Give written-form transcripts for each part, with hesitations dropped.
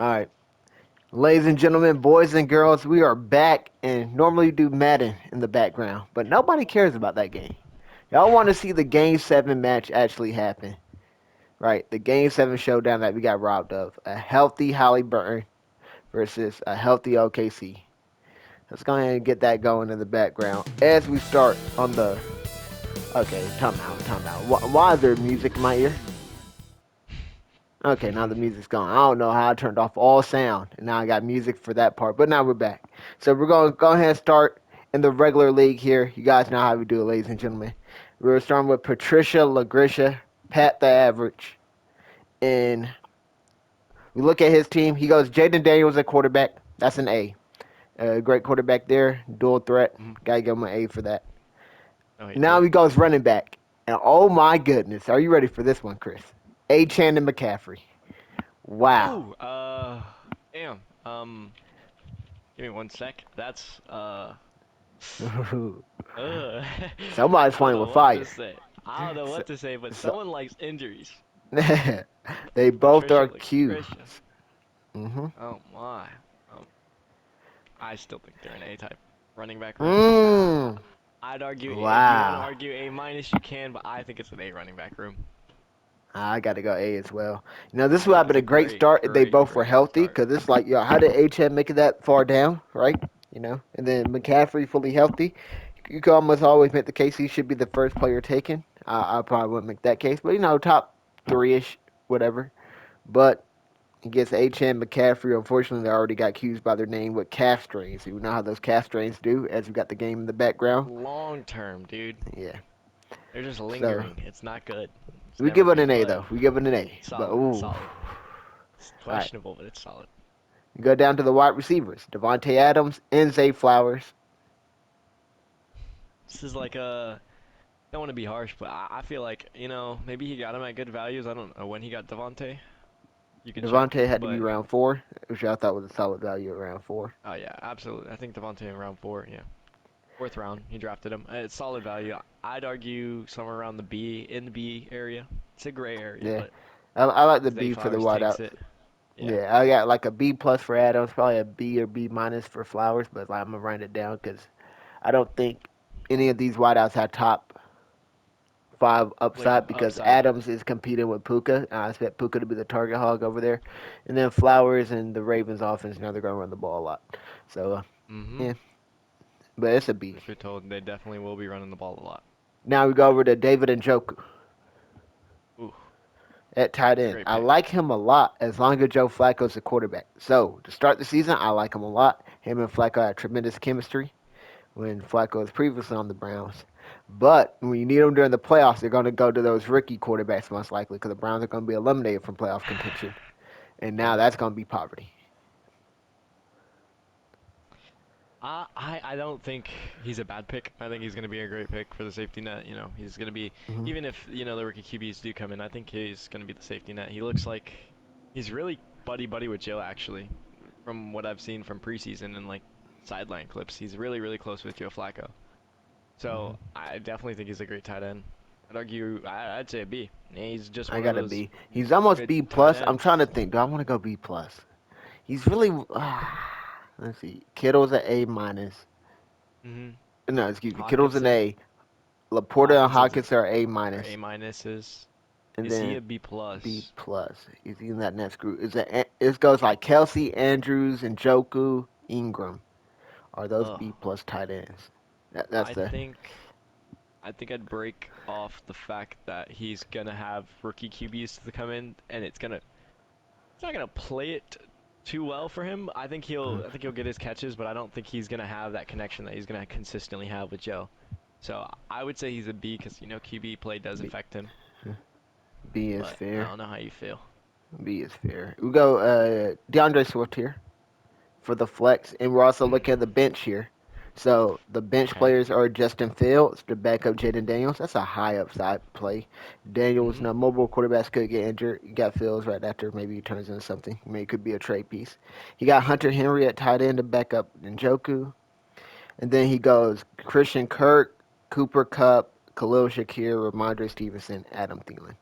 All right. Ladies and gentlemen, boys and girls, we are back and normally we do Madden in the background, but nobody cares about that game. Y'all want to see the Game 7 match actually happen. Right, the Game 7 showdown that we got robbed of. A healthy Halliburton versus a healthy OKC. Let's go ahead and get that going in the background as we start on the. Okay, time out, time out. Why is there music in my ear? Okay, now the music's gone. I don't know how I turned off all sound, and now I got music for that part. But now we're back. So we're going to go ahead and start in the regular league here. You guys know how we do it, ladies and gentlemen. We're starting with Patricia LaGrisha, Pat the Average. And we look at his team. He goes Jaden Daniels at quarterback. That's an A. Great quarterback there. Dual threat. Mhm. Gotta give him an A for that. No hate to Now it. he goes running back. And oh my goodness, are you ready for this one, Chris? A. Chandon McCaffrey. Wow. Ooh, damn. Give me one sec. That's uh, Somebody's I don't playing know with what to fire. say. I don't know So, what to say, but so someone likes injuries. they both Patricia are Q. Lucretia. hmm Oh my. Um, I still think they're an A-type running back room. Mm. I'd argue if you want to Wow. argue A minus, you can, but I think it's an A running back room. I got to go A as well. This I would think have it's been a a great great, start if they great, both were great healthy. start. Because it's like, yo, how did HM make it that far down, right? And then McCaffrey fully healthy. You could almost always make the case he should be the first player taken. I probably wouldn't make that case, but top three ish, whatever. But against HM McCaffrey, unfortunately, they already got accused by their name with calf strains. You know how those calf strains do, as we got the game in the background. Long term, dude. Yeah. They're just So lingering. It's not good. It's we never give it good, an A but though. We give it an A. But solid, ooh. solid. It's All right. questionable, but it's solid. You go down to the wide receivers: Devontae Adams and Zay Flowers. This is like a. I don't want to be harsh, but I feel like, maybe he got him at good values. I don't know when he got Devontae. You can check, Devontae had to be but round four, which I thought was a solid value at round four. oh yeah, absolutely. I think Devontae in round four, yeah, fourth round, he drafted him. It's solid value. I'd argue somewhere around the B in the B area. It's a gray area, Yeah, but I like the Zay B for the Flowers takes wideouts. it. Yeah. Yeah, I got like a B plus for Adams, probably a B or B minus for Flowers, but like, I'm gonna write it down because I don't think any of these wideouts have top five Like upside because upside. Adams is competing with Puka. I expect Puka to be the target hog over there, and then Flowers and the Ravens offense. They're gonna run the ball a lot. So Mm-hmm. yeah, but it's a B. If you're told, they definitely will be running the ball a lot. Now we go over to David Njoku Ooh, at tight end. great I pick. like him a lot as long as Joe Flacco's the quarterback. So to start the season, I like him a lot. Him and Flacco had tremendous chemistry when Flacco was previously on the Browns. But when you need them during the playoffs, they're going to go to those rookie quarterbacks most likely because the Browns are going to be eliminated from playoff contention. And now Yeah. that's going to be poverty. I don't think he's a bad pick. I think he's going to be a great pick for the safety net. He's going to be, hmm even if, the rookie QBs do come in, I think he's going to be the safety net. He looks like he's really buddy with Joe, actually, from what I've seen from preseason and like sideline clips. He's really, really close with Joe Flacco. hmm So I definitely think he's a great tight end. I'd say a B. He's just I one of got to those B. He's almost good B tight plus. I'm ends. trying to think. Do I want to go B plus? He's really. Let's see. Kittle's an A minus. Mm-hmm. No, excuse me. Kittle's an Hawkinson, A. Laporta and Hawkinson's Hawkins are A are minus, A minuses. and Is he then a B B plus? plus. Is he in that next group? It goes like Kelsey, Andrews, and Joku, Ingram. Are those Ugh. B plus tight ends? That's I the. think I think I'd break off the fact that he's gonna have rookie QBs to come in, and it's not gonna play it too well for him. I think he'll get his catches, but I don't think he's gonna have that connection that he's gonna consistently have with Joe. So I would say he's a B because QB play does B, affect him, B is but I fair. don't know how you feel. B is fair. We go DeAndre Swift here for the flex, and we're also Mm, looking at the bench here. So the bench okay. players are Justin Fields, the backup Jaden Daniels. That's a high upside play. Daniels, Mhm. now mobile quarterbacks could get injured. You got Fields right after. Maybe he turns into something. Maybe it could be a trade piece. He got Hunter Henry at tight end to back up Njoku. And then he goes Christian Kirk, Cooper Cup, Khalil Shakir, Ramondre Stevenson, Adam Thielen.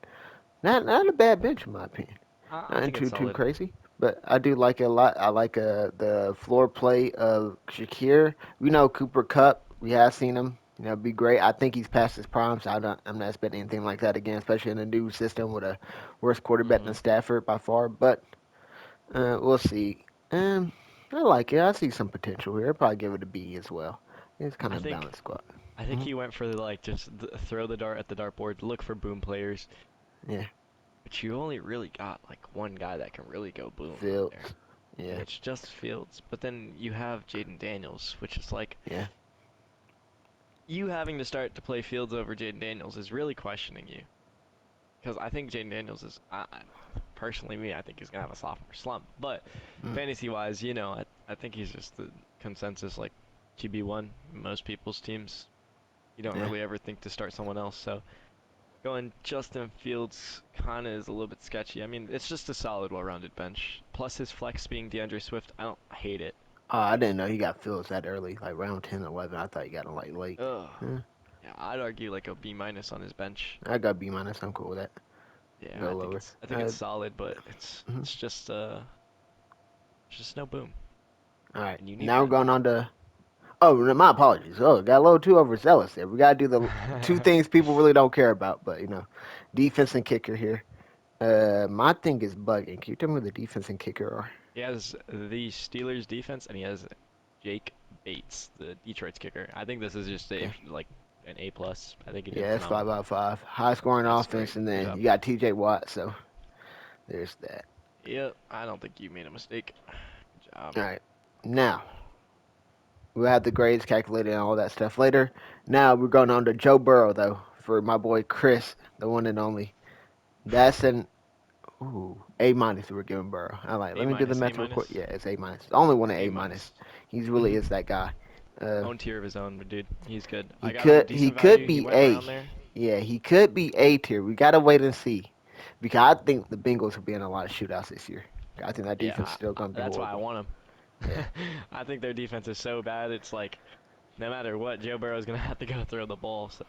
Not a bad bench in my opinion. I Nothing think it's too solid. crazy. But I do like it a lot. I like the floor play of Shakir. We know Cooper Cup. We have seen him. Be great. I think he's past his prime, so I'm not expecting anything like that again, especially in a new system with a worse quarterback Hmm. than Stafford by far. But we'll see. I like it. I see some potential here. I'll probably give it a B as well. It's kind I of a think balanced squad. I think Hmm. he went for the like just throw the dart at the dartboard, look for boom players, Yeah, but you only really got like one guy that can really go boom on there, Fields. and Yeah, it's just Fields. But then you have Jaden Daniels, which is like yeah. you having to start to play Fields over Jaden Daniels is really questioning you. Because I think Jaden Daniels is, personally me, I think he's gonna have a sophomore slump. But Mm, fantasy wise, I think he's just the consensus like QB1 most people's teams. You don't yeah. really ever think to start someone else. So going Justin Fields kind of is a little bit sketchy. I mean, it's just a solid, well-rounded bench. Plus his flex being DeAndre Swift, I don't hate it. I didn't know he got Fields that early, like round 10, 11. I thought he got him like late. Ugh. Huh. Yeah, I'd argue like a B minus on his bench. I got B minus. I'm cool with that. Yeah, Go lower. I think it's solid, but Mhm. it's just no boom, All right. and you need Now we're that. going on to. Oh, no, my apologies. Oh, got a little too overzealous there. We got to do the two things people really don't care about, but defense and kicker here. My thing is bugging. Can you tell me who the defense and kicker are? He has the Steelers defense, and he has Jake Bates, the Detroit's kicker. I think this is just Okay. like an A plus. I think he did Yeah, it's five phenomenal. out of five. High scoring That's great. offense, and Good then job. you got T.J. Watt. So there's that. Yep, I don't think you made a mistake. Good job. All right. Now we'll have the grades calculated and all that stuff later. Now we're going on to Joe Burrow though for my boy Chris, the one and only. That's an A minus we're giving Burrow. I like. A Let me do the minus, A math real quick. minus, Yeah, it's A minus. The only one at A A minus. minus. He really is that guy. Own tier of his own, but dude, he's good. He I got him could he decent could value. He be went A. around there. Yeah, he could be A tier. We gotta wait and see because I think the Bengals will be in a lot of shootouts this year. I think that Yeah, defense is still gonna be that's why I horrible. want Yeah. him. I think their defense is so bad. It's like no matter what, Joe Burrow's gonna have to go throw the ball. So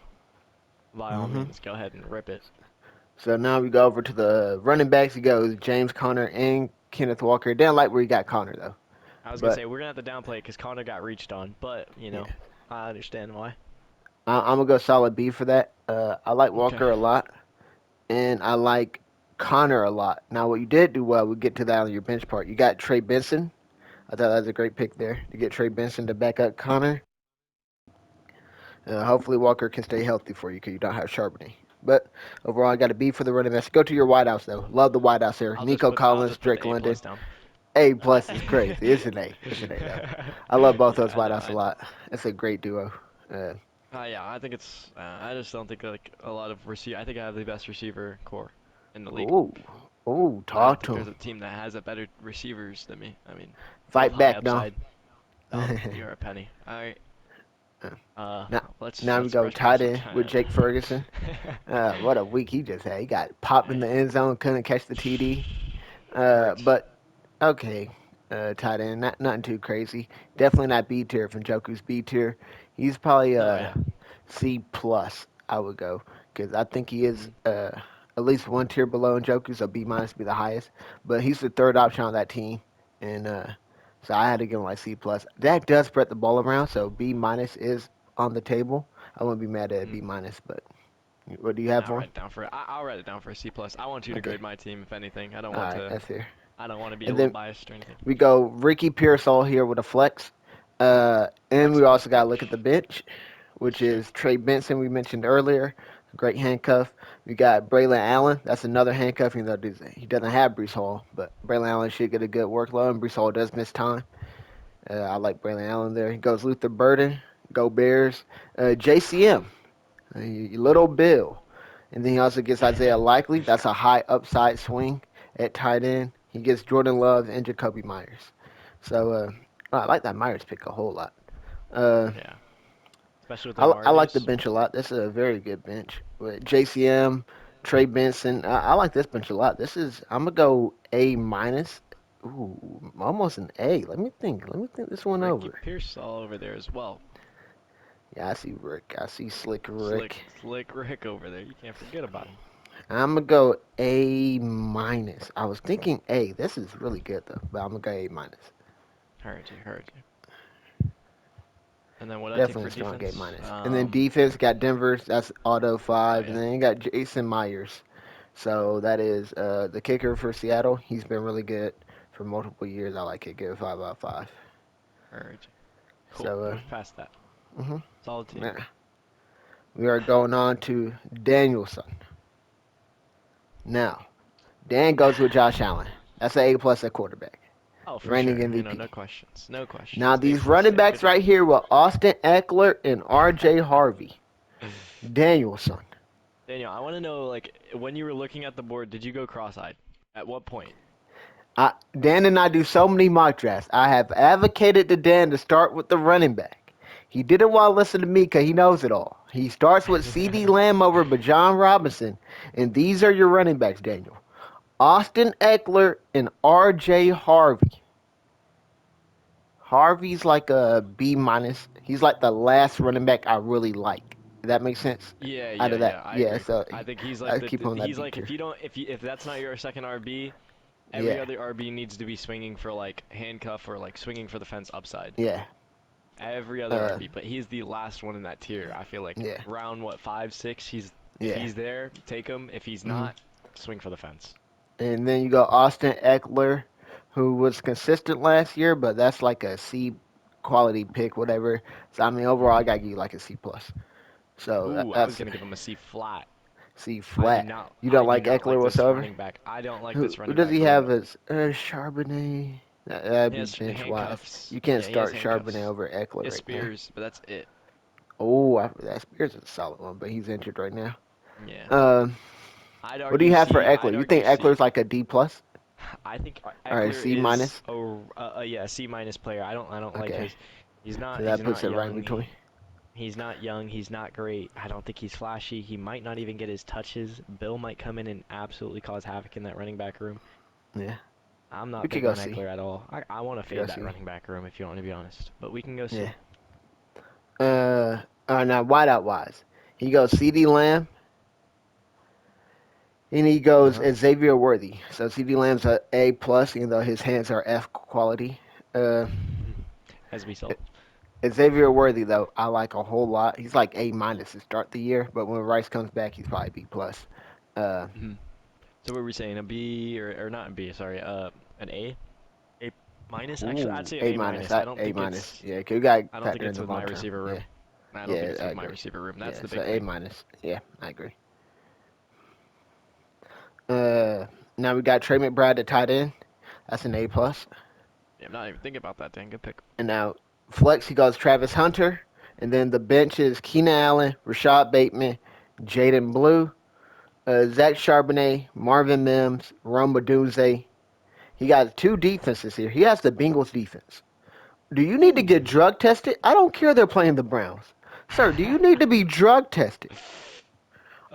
by all Hmm. means, go ahead and rip it. So now we go over to the running backs. He goes James Conner and Kenneth Walker. Didn't like where he got Conner though, I was gonna but say we're gonna have to downplay it because Connor got reached on, but yeah, I understand why. I'm gonna go solid B for that. I like Okay. Walker a lot, and I like Connor a lot. Now, what you did do well, we'll get to that on your bench part. You got Trey Benson. I thought that was a great pick there to get Trey Benson to back up Connor. Hopefully, Walker can stay healthy for you because you don't have Charbonnet. But overall, I got a B for the running backs. Go to your wideouts though. Love the wideouts here. Nico I'll Collins, just put Drake the A London. plus down. A plus is crazy. It's an A. It's an A though. I love both Yeah, those I know, wideouts a I know. lot. It's a great duo. Uh, Yeah, I think it's. I just don't think like a lot of receive. I think I have the best receiver core in the league. ooh, ooh, I don't talk think to there's him. a team that has a better receivers than me. I mean, both Fight high back, Dom. upside. You're a penny. All right. now, Let's now we let's go brush past tight some end with time. Jake Ferguson. What a week he just had. He got popped in the end zone, couldn't catch the TD. Hurts. But okay, tight end, nothing too crazy. Definitely not B tier. If Njoku's B tier, he's probably Oh yeah. C plus. I would go because I think he is Mhm. at least one tier below Njoku, so B minus be the highest. But he's the third option on that team, and so I had to give him like C plus. Dak does spread the ball around, so B minus is on the table. I wouldn't be mad at B Mhm. minus, but what do you have I'll for write him? it down for. I'll write it down for a C plus. I want you to Okay, grade my team if anything. I don't all want right, to. that's fair. I don't want to be a And little then biased or anything. we go Ricky Pearsall here with a flex. And Flex we a good also got to pick. look at the bench, which Sure. is Trey Benson, we mentioned earlier. Great handcuff. We got Braylon Allen. That's another handcuff. Even though he doesn't have Brees Hall, but Braylon Allen should get a good workload, and Brees Hall does miss time. I like Braylon Allen there. He goes Luther Burden. Go Bears. JCM. Little Bill. And then he also gets Isaiah Likely. That's a high upside swing at tight end. He gets Jordan Love and Jacoby Myers. So I like that Myers pick a whole lot. Uh, Yeah. Especially with I Amari like the news. bench a lot. This is a very good bench with JCM, Trey Benson. I like this bench a lot. This is I'm gonna go A minus. Ooh, almost an A. Let me think. Let me think this one Ricky over. Pierce all over there as well. Yeah, I see Rick. I see Slick Slick, Rick. slick Rick over there. You can't forget about him. I'm gonna go A minus. I was thinking A. This is really good though, but I'm gonna go A minus. Heard you, heard you. And then what I take Definitely for a strong A defense? minus. And then defense got Denver's. That's auto Oh 5, and yeah. then you got Jason Myers. So that is the kicker for Seattle. He's been really good for multiple years. I like it. Give it 5 out of 5. Heard you. Cool. So Push past that. mhm. Solid team. Yeah. We are going on to Danielson. Now, Dan goes with Josh Allen. That's an A plus at quarterback. Oh, for Reigning sure. You know, MVP. no questions. No Now questions. A these plus. running Yeah, backs good job. right here were Austin Eckler and R.J. Harvey. Danielson. Daniel, I want to know, like, when you were looking at the board, did you go cross-eyed? At what point? Dan and I do so many mock drafts. I have advocated to Dan to start with the running back. He didn't want to listen to me because he knows it all. He starts with C.D. Lamb over Bajan Robinson, and these are your running backs, Daniel. Austin Eckler and R.J. Harvey. Harvey's like a B minus. He's like the last running back I really like. Does that make sense? Yeah, Out yeah, of that, yeah. I yeah. agree. So I think he's like I keep him on that he's B like tier. if you don't if that's not your second RB, every Yeah, other RB needs to be swinging for like handcuff or like swinging for the fence upside. yeah, Every other uh, RB, but he's the last one in that tier. I feel like yeah, round what 5, 6. He's if yeah. he's there, take him. If he's hmm not, swing for the fence. And then you got Austin Eckler, who was consistent last year, but that's like a C quality pick, whatever. So I mean, overall, I Hmm. gotta give you like a C plus. So Ooh, I was that's gonna give him a C flat. C flat. You don't I do like not Eckler like this whatsoever? running back. I don't like Who, this who running does back he room. have as Charbonnet? That'd He be has bench wise. handcuffs. You can't Yeah, he has start Charbonnet handcuffs. over He Eckler has right now. spears, but that's it. Oh, that Spears is a solid one, but he's injured right now. Yeah. Um, I'd what do you argue have for C. I'd Eckler? You think think C. Eckler's like a D plus I think or a Eckler C is minus? a yeah C minus player. I don't like Okay, his. so He's that puts not it right in young. between. He's not young. He's not great. I don't think he's flashy. He might not even get his touches. Bill might come in and absolutely cause havoc in that running back room. Yeah, I'm we not could big go on C. Eckler at all. I want to We could go fade that C. running back room if you want me to be honest. But we can go Yeah. C. Now wideout wise, he goes C.D. Lamb, and he goes Uh-huh. Xavier Worthy. So C.D. Lamb's a A plus, even though his hands are F quality. Uh, As we saw. Xavier Worthy though, I like a whole lot. He's like A minus to start the year, but when Rice comes back, he's probably B plus. Uh, Mhm. So what were we saying? A B or not a B? Sorry. An A? A minus? Actually, I'd say an A A minus. minus. I don't A think minus. it's. Yeah, 'cause you got I to don't think factor in it's the with my long term. receiver Yeah, room. I don't think yeah, it's I with my agree. receiver room. That's Yeah, the so big A thing. minus. Yeah, I agree. Uh, Now we got Trey McBride at tight end. That's an A plus. Yeah, I'm not even thinking about that. Dang, good pick. And now flex, he goes Travis Hunter, and then the bench is Keenan Allen, Rashad Bateman, Jaden Blue, Zach Charbonnet, Marvin Mims, Rome Odunze. He got two defenses here. He has the Bengals defense. Do you need to get Ooh. drug tested? I don't care they're playing the Browns. Sir, do you need to be drug tested?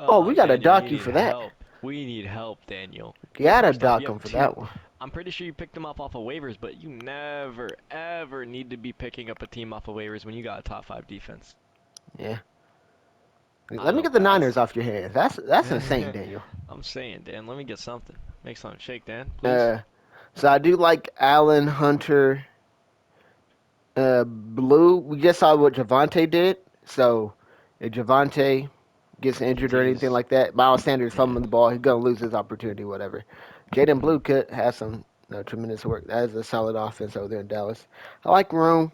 Oh, we gotta Daniel, we dock you need for that. help. We need help, Daniel. Well, Gotta first off, you dock have him for two. that one. I'm pretty sure you picked them up off of waivers, but you never, ever need to be picking up a team off of waivers when you got a top 5 defense. Yeah. I Let me don't. get the That's. Niners off your hands. That's insane, Daniel. I'm saying, Dan. Let me get something. Make something shake, Dan. Please. Uh, so I do like Allen Hunter. Blue, we just saw what Javante did. So if Javante gets injured or anything Continues. like that, Miles Sanders Yeah. fumbling the ball, he's gonna lose his opportunity, whatever. Jaden Hmm. Blue could have some tremendous work. That is a solid offense over there in Dallas. I like Rome.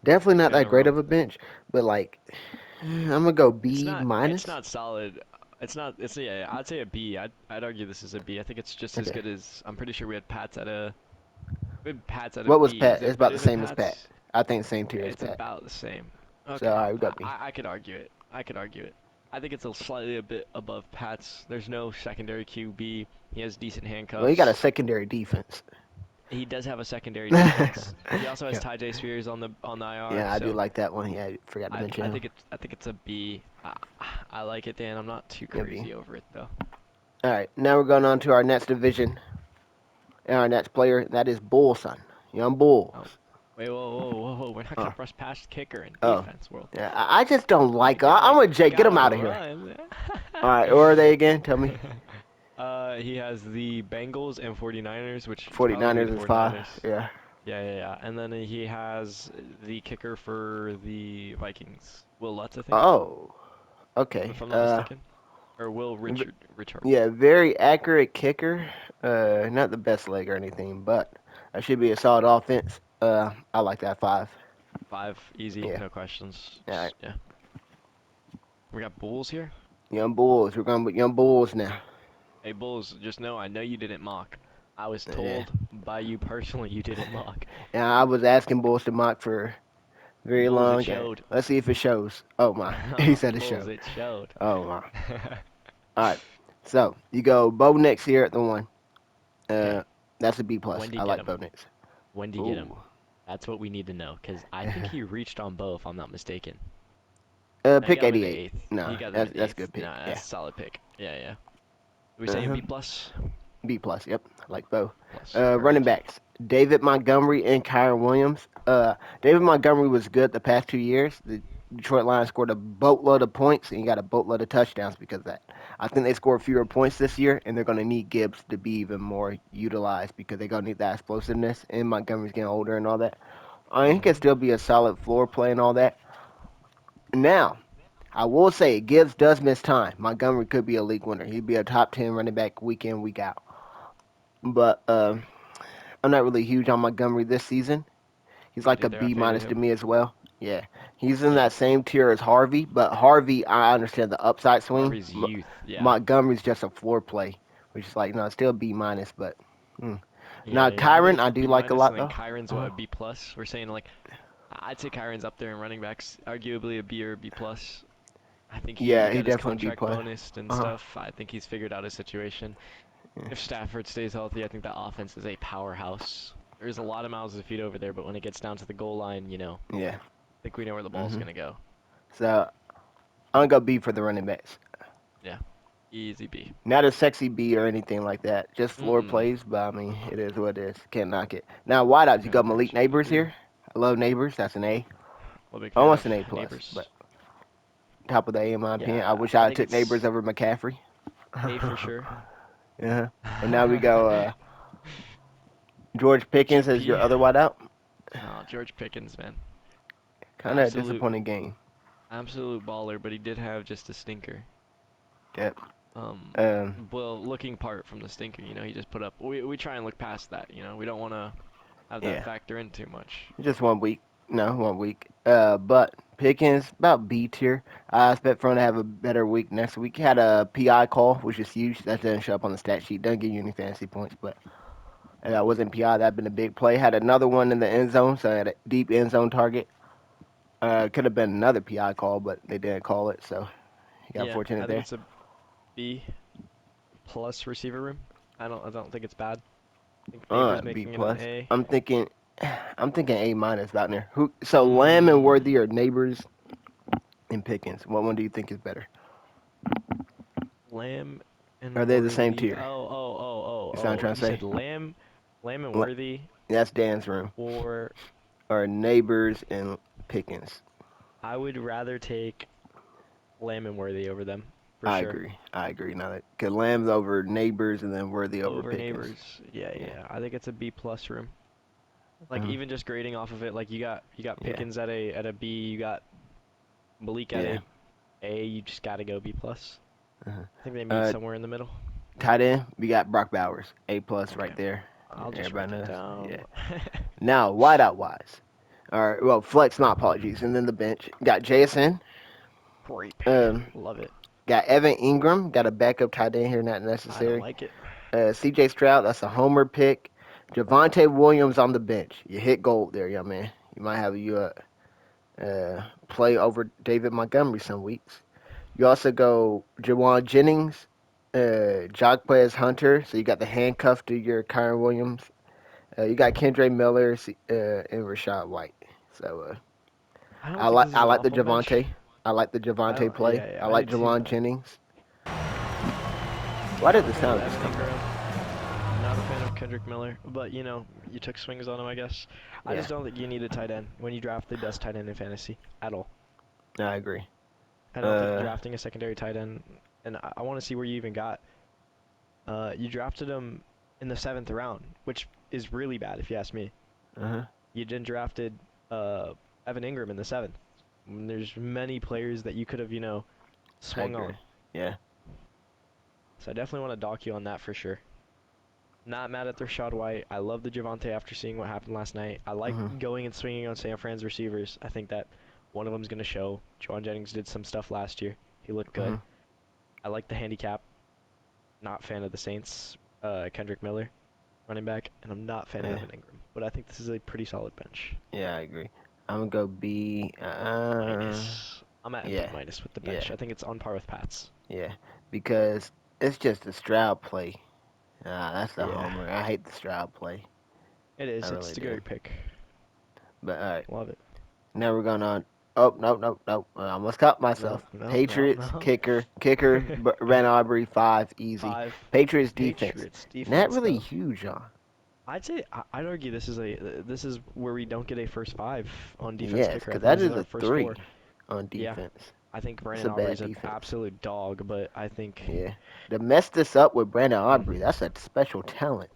Definitely not Fan that of great Rome. of a bench, but like I'm gonna go It's B not. It's minus. not solid. It's not. It's yeah. I'd say a B. I'd argue this is a B. I think it's just as Okay. good as. I'm pretty sure we had Pats at a. We had Pats at a What was B. Is Pat? It's it about the better than same as Pat. Pats? I think same tier as It's Pat. about the same. So all Okay. right, we got B. I could argue it. I could argue it. I think it's a slightly a bit above Pats. There's no secondary QB. He has decent Well, you got a handcuffs. secondary defense. He does have a secondary yeah, defense. He also has Ty Spears on the IR. yeah, I do So. like that one. Yeah, I forgot to mention him. I think it's a B. I like it, Dan. I'm not too Yeah, B. crazy over it though. All right, now we're going on to our next division and our next player. That is Bull, son. Young Bulls. Oh, wait, whoa. We're not gonna Oh, brush past kicker and oh. defense world. Yeah, I just don't You like. I'm gotta with you Jake. Get him gotta out of here. run. All right, where are they again? Tell me. He has the Bengals and 49ers, which it's probably gonna be 49ers the is 5. 49ers. Yeah. Yeah, yeah, yeah. And then he has the kicker for the Vikings, Will Lutz, I think, Oh, okay. if I'm not mistaken, or Will Richard. Yeah, very accurate kicker. Not the best leg or anything, but that should be a solid offense. I like that 5. 5, easy, Yeah. no questions. All right. Yeah. We got Bulls here. Young Bulls. We're going with Young Bulls now. Hey, Bulls, just know I know you didn't mock. I was Yeah. told by you personally you didn't mock. And I was asking Bulls to mock for very Bulls, it long. And showed. let's see if it shows. Oh my. He said it Bulls, showed. it showed. Oh my. All right. So you go Bo Nix here at the 1. Okay, Uh, that's a B plus. when do you I get like him? Bo Nix. When do you get him? Ooh. That's what we need to know, because I think he reached on Bo, if I'm not mistaken. No, you Pick got him in the 88. eighth. No, You got him in the that's a eighth. good pick. No, that's Yeah. a solid pick. Yeah, yeah. We say a Uh-huh. B plus? B plus. Yep. I like Bo. Plus, Running perfect. backs. David Montgomery and Kyron Williams. David Montgomery was good the past 2 years. The Detroit Lions scored a boatload of points, and he got a boatload of touchdowns because of that. I think they scored fewer points this year, and they're going to need Gibbs to be even more utilized because they're going to need that explosiveness, and Montgomery's getting older and all that. He can Hmm. still be a solid floor play and all that. Now, I will say Gibbs does miss time. Montgomery could be a league winner. He'd be a top 10 running back week in, week out. But I'm not really huge on Montgomery this season. He's Me like a neither, I B faded minus to him. me as well. Yeah, he's in Yeah. that same tier as Harvey, but Harvey, I understand the upside swing. Harvey's youth, yeah. Montgomery's just a floor play, which is like no, still B minus. But mm. Yeah, Now yeah. I think Kyron, it's I a do B like a minus, lot and then though. Kyron's what, Uh, a B plus? We're saying like I'd say Kyron's up there in running backs, arguably a B or a B plus. I think he yeah, he got his definitely B contract plus. bonus and Uh, stuff. I think he's figured out his situation. yeah, If Stafford stays healthy, I think that offense is a powerhouse. There's a lot of mouths to feed over there, but when it gets down to the goal line, yeah. I think we know where the ball's Hmm. gonna go. So I'm gonna go B for the running backs. Yeah, easy B. Not a sexy B or anything like that. Just floor Mm-mm. plays, but I mean, it is what it is. Can't knock it. Now, wideouts, you got Malik Gotcha. Neighbors Agree. here. I love Neighbors. That's an A. I'm a big fan Almost of an A plus, Neighbors. but top of the A in my opinion. I Yeah, wish I I think took Neighbors it's over McCaffrey. A for sure. Yeah. And now we go George Pickens as your GP. other wideout. Oh, George Pickens, man. Kind of a Absolute, disappointing game. absolute baller, but he did have just a stinker. Yep. Um, Um. well, looking apart from the stinker, he just put up. We try and look past that, We don't want to have that Yeah. factor in too much. Just 1 week. No, 1 week. But Pickens about B tier. I expect for him to have a better week next week. He had a PI call, which is huge. That doesn't show up on the stat sheet. Doesn't give you any fantasy points, but that wasn't PI. That'd been a big play. Had another one in the end zone, so had a deep end zone target. Could have been another PI call, but they didn't call it, so he got Yeah, I fortunate think there. it's a B plus receiver room. I don't think it's bad. I think Neighbors B making it an plus. A. I'm thinking, I'm thinking A minus about there. Who? So Lamb and Mm, Worthy are neighbors in Pickens. What one do you think is better? Lamb Are and they the same Worthy. Oh, tier? oh, oh, oh, That's what I'm oh. trying to You said say. Lamb and La- Worthy, That's Dan's room. or Are neighbors and Pickens? I would rather take Lamb and Worthy over them for I sure. agree. I agree. Now that cause Lamb's over neighbors and then Worthy over Over Pickens. Neighbors. Yeah, Yeah. yeah. I think it's a B plus room. Like Uh, even just grading off of it, like you got yeah. Pickens at a B, you got Malik at Yeah. A, you just gotta go B plus. Uh, I think they meet uh, somewhere in the middle. tight end, we got Brock Bowers, A plus Okay. right there. I'll just write Everybody that knows. Yeah. down. Now, wideout wise. All right. Well, flex, my apologies. And then the bench got JSN. Great pick. Um, Love it. got Evan Ingram. Got a backup tight end here, not I don't necessary. like it. CJ Stroud. That's a homer pick. Javante Williams on the bench. You hit gold there, young man. You might have you play over David Montgomery some weeks. You also go Jawan Jennings, Jacquez Hunter. So you got the handcuff to your Kyron Williams. You got Kendre Miller and Rashad White. So I don't I think like this I is an like the awful bench. Javante. I like the I Javante don't. play. Yeah, yeah. I I like did see Jawan that. Jennings. Why did the Not a fan of sound just Evan come back? Ingram. Not a fan of Kendrick Miller. But you took swings on him, I guess. I Yeah, just don't think you need a tight end when you draft the best tight end in fantasy at all. I agree. I don't think Uh, drafting a secondary tight end. and I want to see where you even got. You drafted him in the 7th round, which is really bad if you ask me. Uh-huh. You didn't drafted uh, Evan Ingram in the 7th. There's many players that you could have, I swung agree. on. Yeah. So I definitely want to dock you on that for sure. Not mad at the Rashad White. I love the Javante after seeing what happened last night. I like Mhm. going and swinging on San Fran's receivers. I think that one of them's going to show. Juwan Jennings did some stuff last year. He looked good. Mhm. I like the handicap. Not fan of the Saints. Kendrick Miller, running back, and I'm not fan of Yeah. Evan Ingram. But I think this is a pretty solid bench. Yeah, I agree. I'm gonna go B. B minus. I'm at B Yeah. minus with the Yeah. bench. I think it's on par with Pat's. Yeah. Because it's just a Stroud play. That's the Yeah, homer. I hate the Stroud play. it I is. really It's a do. great pick. But all right. Love it. Now we're going on. Oh, no, no, no. I almost caught No, myself. no, no, Patriots, no. kicker, Ren Aubrey, 5, easy. 5. Patriots defense. Patriots Not defense really though. huge, huh? I'd say I'd argue this is where we don't get a first 5 on defense Yes, kicker. I because think that this is is our a first 4. 3 on Yeah, defense. I think It's Brandon a Aubrey's bad an defense. absolute dog, but I think Yeah. To mess this up with Brandon Aubrey, mm, that's a special talent.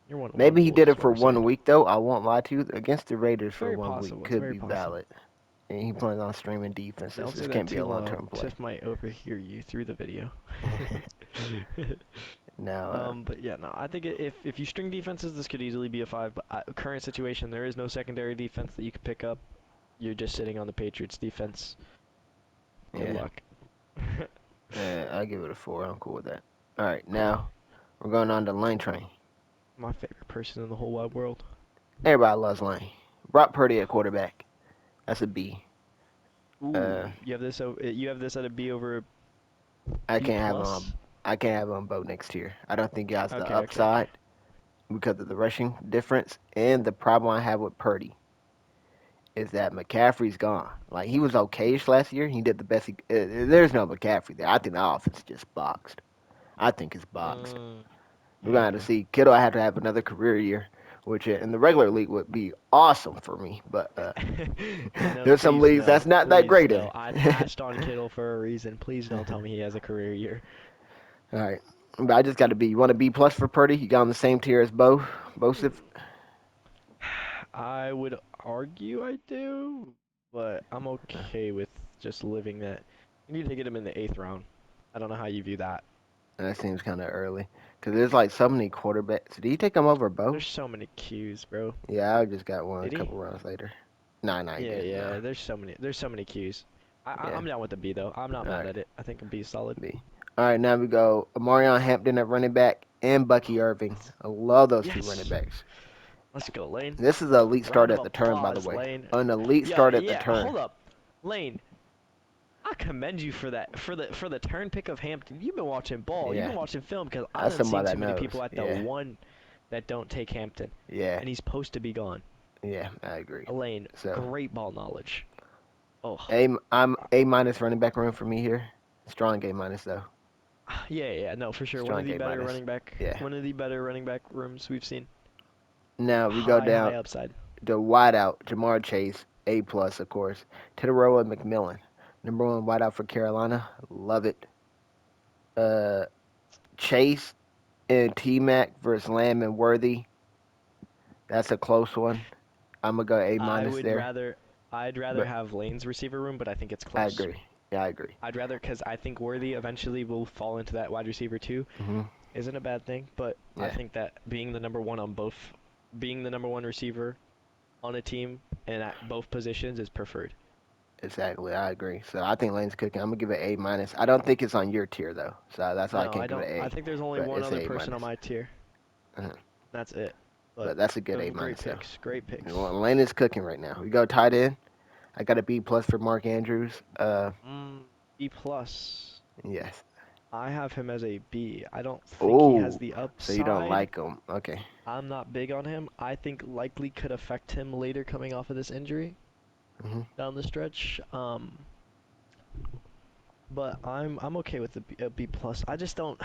you're one Maybe he fools did is it what for we're saying. 1 week, though. I won't lie to you. Against the Raiders It's for very 1 week possible. It's could very be possible. valid. And he plans on streaming defenses. Don't say This that can't be too a long loud. term play. Tiff might overhear you through the video. Now, But yeah, no, I think if you string defenses, this could easily be a 5. But current situation, there is no secondary defense that you could pick up. You're just sitting on the Patriots defense. Good yeah. luck. I'll give it a 4. I'm cool with that. All right, now we're going on to Lane Train. My favorite person in the whole wide world. Everybody loves Lane. Brock Purdy at quarterback. That's a B. Ooh, Uh, you have this at a B over I B can't have him on. plus. I can't have him on both next tier. I don't think he has the Okay, okay, okay. upside because of the rushing difference and the problem I have with Purdy is that McCaffrey's gone. Like he was okayish last year. He did the best. There's no McCaffrey there. I think the offense is just boxed. I think it's boxed. We're gonna have to Okay. see. Kittle had to have another career year, which in the regular league would be awesome for me. But No, there's some please leagues that's no, not that please great in. no. I passed on Kittle for a reason. Please don't tell me he has a career year. All right, but I just got to be. You want a B plus for Purdy? You got on the same tier as Bosif. I would argue I do, but I'm okay with just living that. You need to get him in the 8th round. I don't know how you view that. That seems kind of early because there's like so many quarterbacks. Did he take him over Bo? There's so many Qs, bro. Yeah, I just got one a Did he? couple rounds later. Nah, nah, Yeah, good. Nah, yeah. There's so many. There's so many Qs. yeah. I'm down with the B though. I'm not All mad right, at it. I think a B is solid. B. All right, now we go Marion Hampton at running back and Bucky Irving. I love those two running Yes. backs. Let's go, Lane. This is an elite start Round of at the turn, by the applause, way. Lane. An elite Yeah, start at the yeah. turn. Hold up, Lane. I commend you for that, for the turn pick of Hampton. You've been watching ball. You've Yeah, been watching film because I that's haven't seen somebody too that many knows. people at the Yeah, one that don't take Hampton, yeah, and he's supposed to be gone. yeah. I agree. Lane, So great ball knowledge. Oh, I'm A minus running back room for me here. Strong A minus though. yeah, yeah, no, for sure. Strong A minus. Yeah. One of the better running back rooms we've seen. Now we go High, down high upside. the wideout. Jamar Chase, A plus of course. Tedoroa McMillan, number 1 wideout for Carolina. Love it. Uh, Chase and T Mac versus Lamb and Worthy. That's a close one. I'm gonna go A I minus would there. rather, I'd rather But have Lane's receiver room, but I think it's I close. agree. Yeah, I agree. I'd rather, because I think Worthy eventually will fall into that wide receiver too. Hmm. Isn't a bad thing, but I Yeah, think that being the number one on both, being the number one receiver on a team and at both positions is preferred. exactly. I agree. So I think Lane's cooking. I'm gonna give it A minus. I don't think it's on your tier though, so that's why I No, can't I give it don't. an I A. think there's only But one it's other A person on minus. my tier. Uh-huh. That's it. But But that's a good A great minus though. picks. Great picks. Well, Lane is cooking right now. We go tight end. I got a B plus for Mark Andrews. B plus. Yes. I have him as a B. I don't think he has Oh, the so you don't upside. like him? Okay. I'm not big on him. I think likely could affect him later coming off of this injury Hmm. down the stretch. But I'm okay with the B plus. I just don't.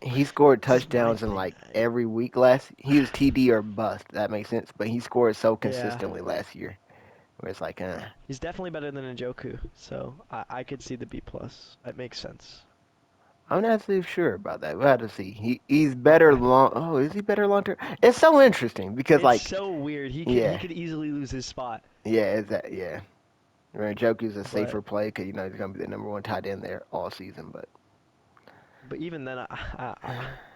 He scored This is my touchdowns in thing. like every week last. He was TD or bust. That makes sense. But he scored so Yeah. consistently last year. where it's like, He's definitely better than Njoku, so I could see the B plus. That makes sense. I'm not so sure about that. We'll have to see. He's better long. Oh, is he better long term? It's so interesting because It's like, so weird. He yeah, could easily lose his spot, yeah, is that yeah. Njoku's a but safer play because he's gonna be the number one tight end there all season. But even then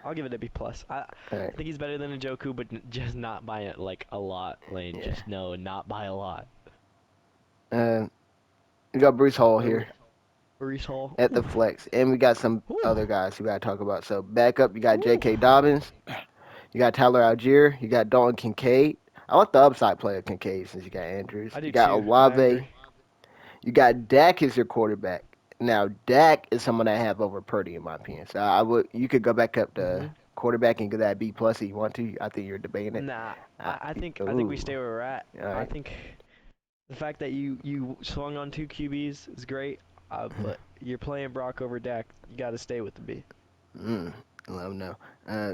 I'll give it a B plus. I all right, think he's better than Njoku, but just not by like a lot, Lane. yeah. Just no, not by a lot. Uh, we got Bruce Hall here Brees Hall. at the Ooh, flex, and we got some ooh, other guys we gotta talk about. So back up, you got ooh. J.K. Dobbins, you got Tyler Algier, you got Dalton Kincaid. I like the upside play of Kincaid since you got Andrews. I You do got too. I Olave. agree. You got Dak as your quarterback. Now Dak is someone I have over Purdy in my opinion. So you could go back up to Mhm. quarterback and get that B plus if you want to. I think you're debating it. Nah, Uh, I think we ooh, stay where we're at. all I right. think the fact that you swung on two QBs is great. But you're playing Brock over Dak. You got to stay with the B. Mm, let him know.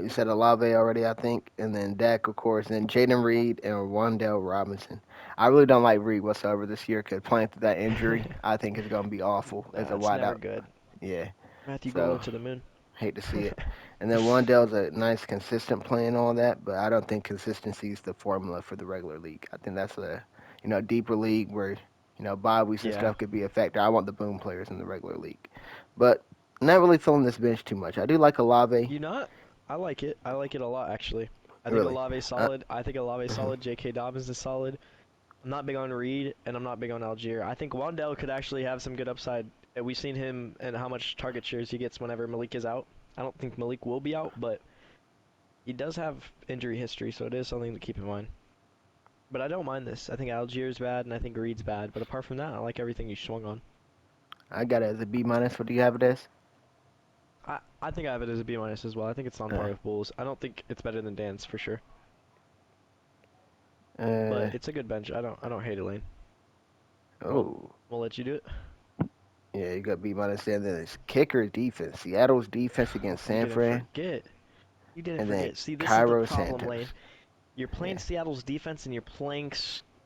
You said Olave already, I think, and then Dak, of course, and Jaden Reed and Wandell Robinson. I really don't like Reed whatsoever this year because playing through that injury, I think is going to be awful as a Nah, it's never wideout. good. Yeah, Matthew so Golden to the moon. hate to see it. And then Wandell's a nice, consistent play and all that, but I don't think consistency is the formula for the regular league. I think that's a deeper league where bye weeks and Yeah. stuff could be a factor. I want the boom players in the regular league, but not really feeling this bench too much. I do like Olave, You not? I like it. I like it a lot actually. I think really. Olave's Uh, solid. I think Olave's mhm. solid. J.K. Dobbins is solid. I'm not big on Reed, and I'm not big on Algier. I think Wandell could actually have some good upside. We've seen him and how much target shares he gets whenever Malik is out. I don't think Malik will be out, but he does have injury history, so it is something to keep in mind. But I don't mind this. I think Algier's bad, and I think Reed's bad. But apart from that, I like everything you swung on. I got it as a B minus. What do you have it as? I think I have it as a B minus as well. I think it's on par Uh, with Bulls. I don't think it's better than Dan's for sure, uh, but it's a good bench. I don't hate it, Lane. Well, oh, we'll let you do it. yeah, you got B minus there. Then it's kicker defense. Seattle's defense against You San didn't Fran, forget. You didn't and then forget. See, this is the Cairo problem, Santos. Lane. You're playing Yeah. Seattle's defense and you're playing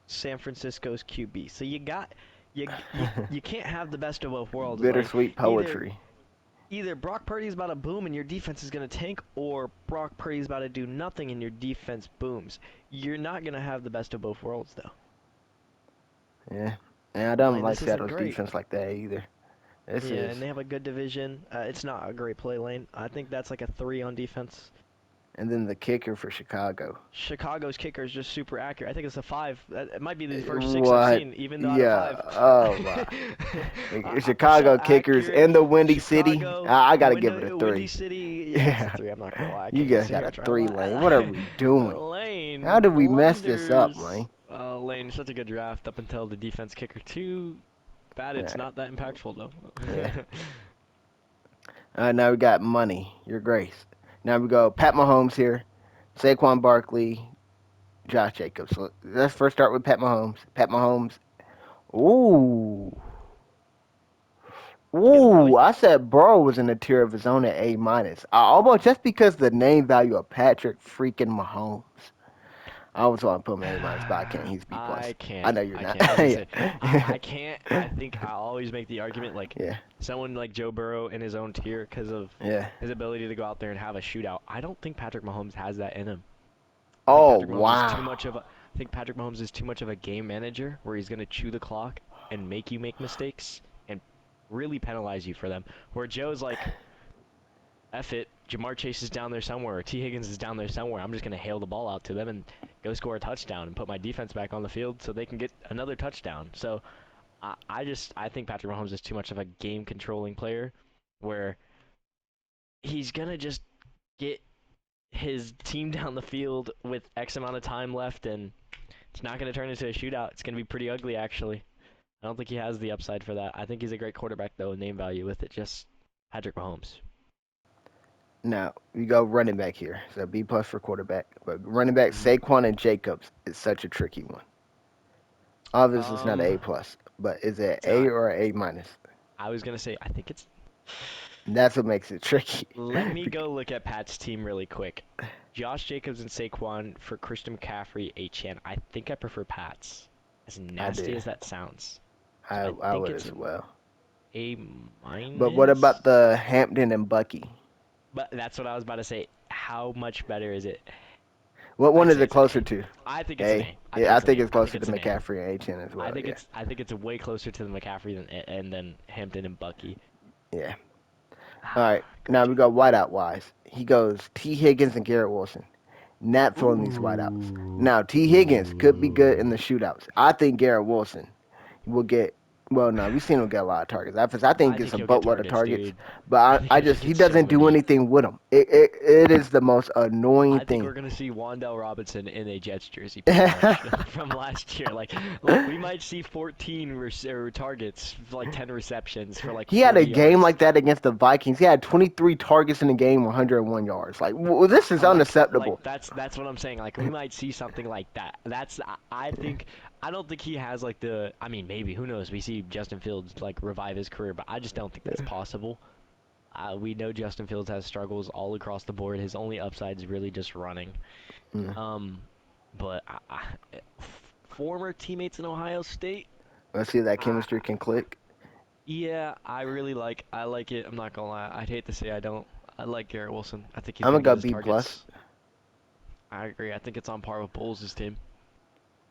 San Francisco's QB. So you can't have the best of both worlds, Lane. Bittersweet Either poetry. either Brock Purdy's about to boom and your defense is gonna tank, or Brock Purdy's about to do nothing and your defense booms. You're not gonna have the best of both worlds, though. Yeah. And I don't Lane, like this isn't Seattle's great. defense like that either. This Yeah, is. and they have a good division. It's not a great play, Lane. I think that's like a 3 on defense. And then the kicker for Chicago. Chicago's kicker is just super accurate. I think it's a 5. It might be the first 6 I've What? seen, even though out of Yeah. 5. Oh my. So Chicago kickers in accurate. the Windy City. Chicago, I gotta give it a Windy 3. City. Yeah, it's a Yeah. 3. I'm not gonna lie. I You can't even guys sit got here a and try to 3 lane. What are lie. we doing? How Lane did we mess this up, blunders. Lane? Lane, such a good draft up until the defense kicker. Too bad it's Alright. not that impactful though. Yeah. Now we got money. Your grace. Now we go Pat Mahomes here. Saquon Barkley. Josh Jacobs. So let's first start with Pat Mahomes. Pat Mahomes. Ooh. You getting Ooh, early? I said Burrow was in a tier of his own at A minus. Almost just because the name value of Patrick freaking Mahomes. I was going to put him at A minus, but I can't. He's B plus. I I can't. know you're I not. can't. I was gonna say, I yeah. can't. I think I always make the argument like Yeah. someone like Joe Burrow in his own tier because of Yeah. his ability to go out there and have a shootout. I don't think Patrick Mahomes has that in him. I think Oh Patrick Mahomes is too wow. much of a. I think Patrick Mahomes is too much of a game manager where he's gonna chew the clock and make you make mistakes and really penalize you for them. Where Joe's like, F it. Jamar Chase is down there somewhere, or T. Higgins is down there somewhere. I'm just going to hail the ball out to them and go score a touchdown and put my defense back on the field so they can get another touchdown. So I think Patrick Mahomes is too much of a game controlling player where he's going to just get his team down the field with X amount of time left, and it's not going to turn into a shootout. It's going to be pretty ugly, actually. I don't think he has the upside for that. I think he's a great quarterback, though, name value with it. Just Patrick Mahomes. Now we go running back here. So B plus for quarterback. But running back Mhm. Saquon and Jacobs is such a tricky one. Obviously it's not an Um, A plus, but is it it's A not. or A minus? I was gonna say I think it's. That's what makes it tricky. Let me go look at Pat's team really quick. Josh Jacobs and Saquon for Christian McCaffrey, HN. I think I prefer Pat's. As I nasty do. as that sounds. So I I think would it's as an well. A But what about minus. the Hampton and Bucky? But that's what I was about to say. How much better is it? What one I'd is say it it's an closer A. to? I think it's an A. A. I think Yeah, I it's an think A. it's I think closer to it's an A. McCaffrey and HN as well. Yeah. I think it's way closer to the McCaffrey than Hampton and Bucky. Yeah. All Ah, right. Now we gotcha. go wideout wise. He goes T. Higgins and Garrett Wilson. Not throwing these wideouts. Ooh. Now T. Higgins could be good in the shootouts. I think Garrett Wilson will get. Well, no, we've seen him get a lot of targets. I think I he gets think a he'll get boatload of targets, targets. dude. But I think I he'll just just he get so doesn't do many. anything with them. It is the most annoying I think we're thing. gonna see Wandell Robinson in a Jets jersey pretty much from last year. Like we might see 14 targets, like 10 receptions for like He had a 40 game yards. like that against the Vikings. He had 23 targets in the game, 101 yards. Like, this is Like unacceptable. that's what I'm saying. Like we might see something like that. I think I don't think he has like the. I mean, maybe who knows? We see Justin Fields like revive his career, but I just don't think that's possible. We know Justin Fields has struggles all across the board. His only upside is really just running. Mm. Um, but former teammates in Ohio State, Let's see if that uh, chemistry can click. yeah, I like it. I'm not gonna lie. I'd hate to say I don't. I like Garrett Wilson. I think he's I'm gonna gonna get go his B plus. targets. I agree. I think it's on par with Bulls' team,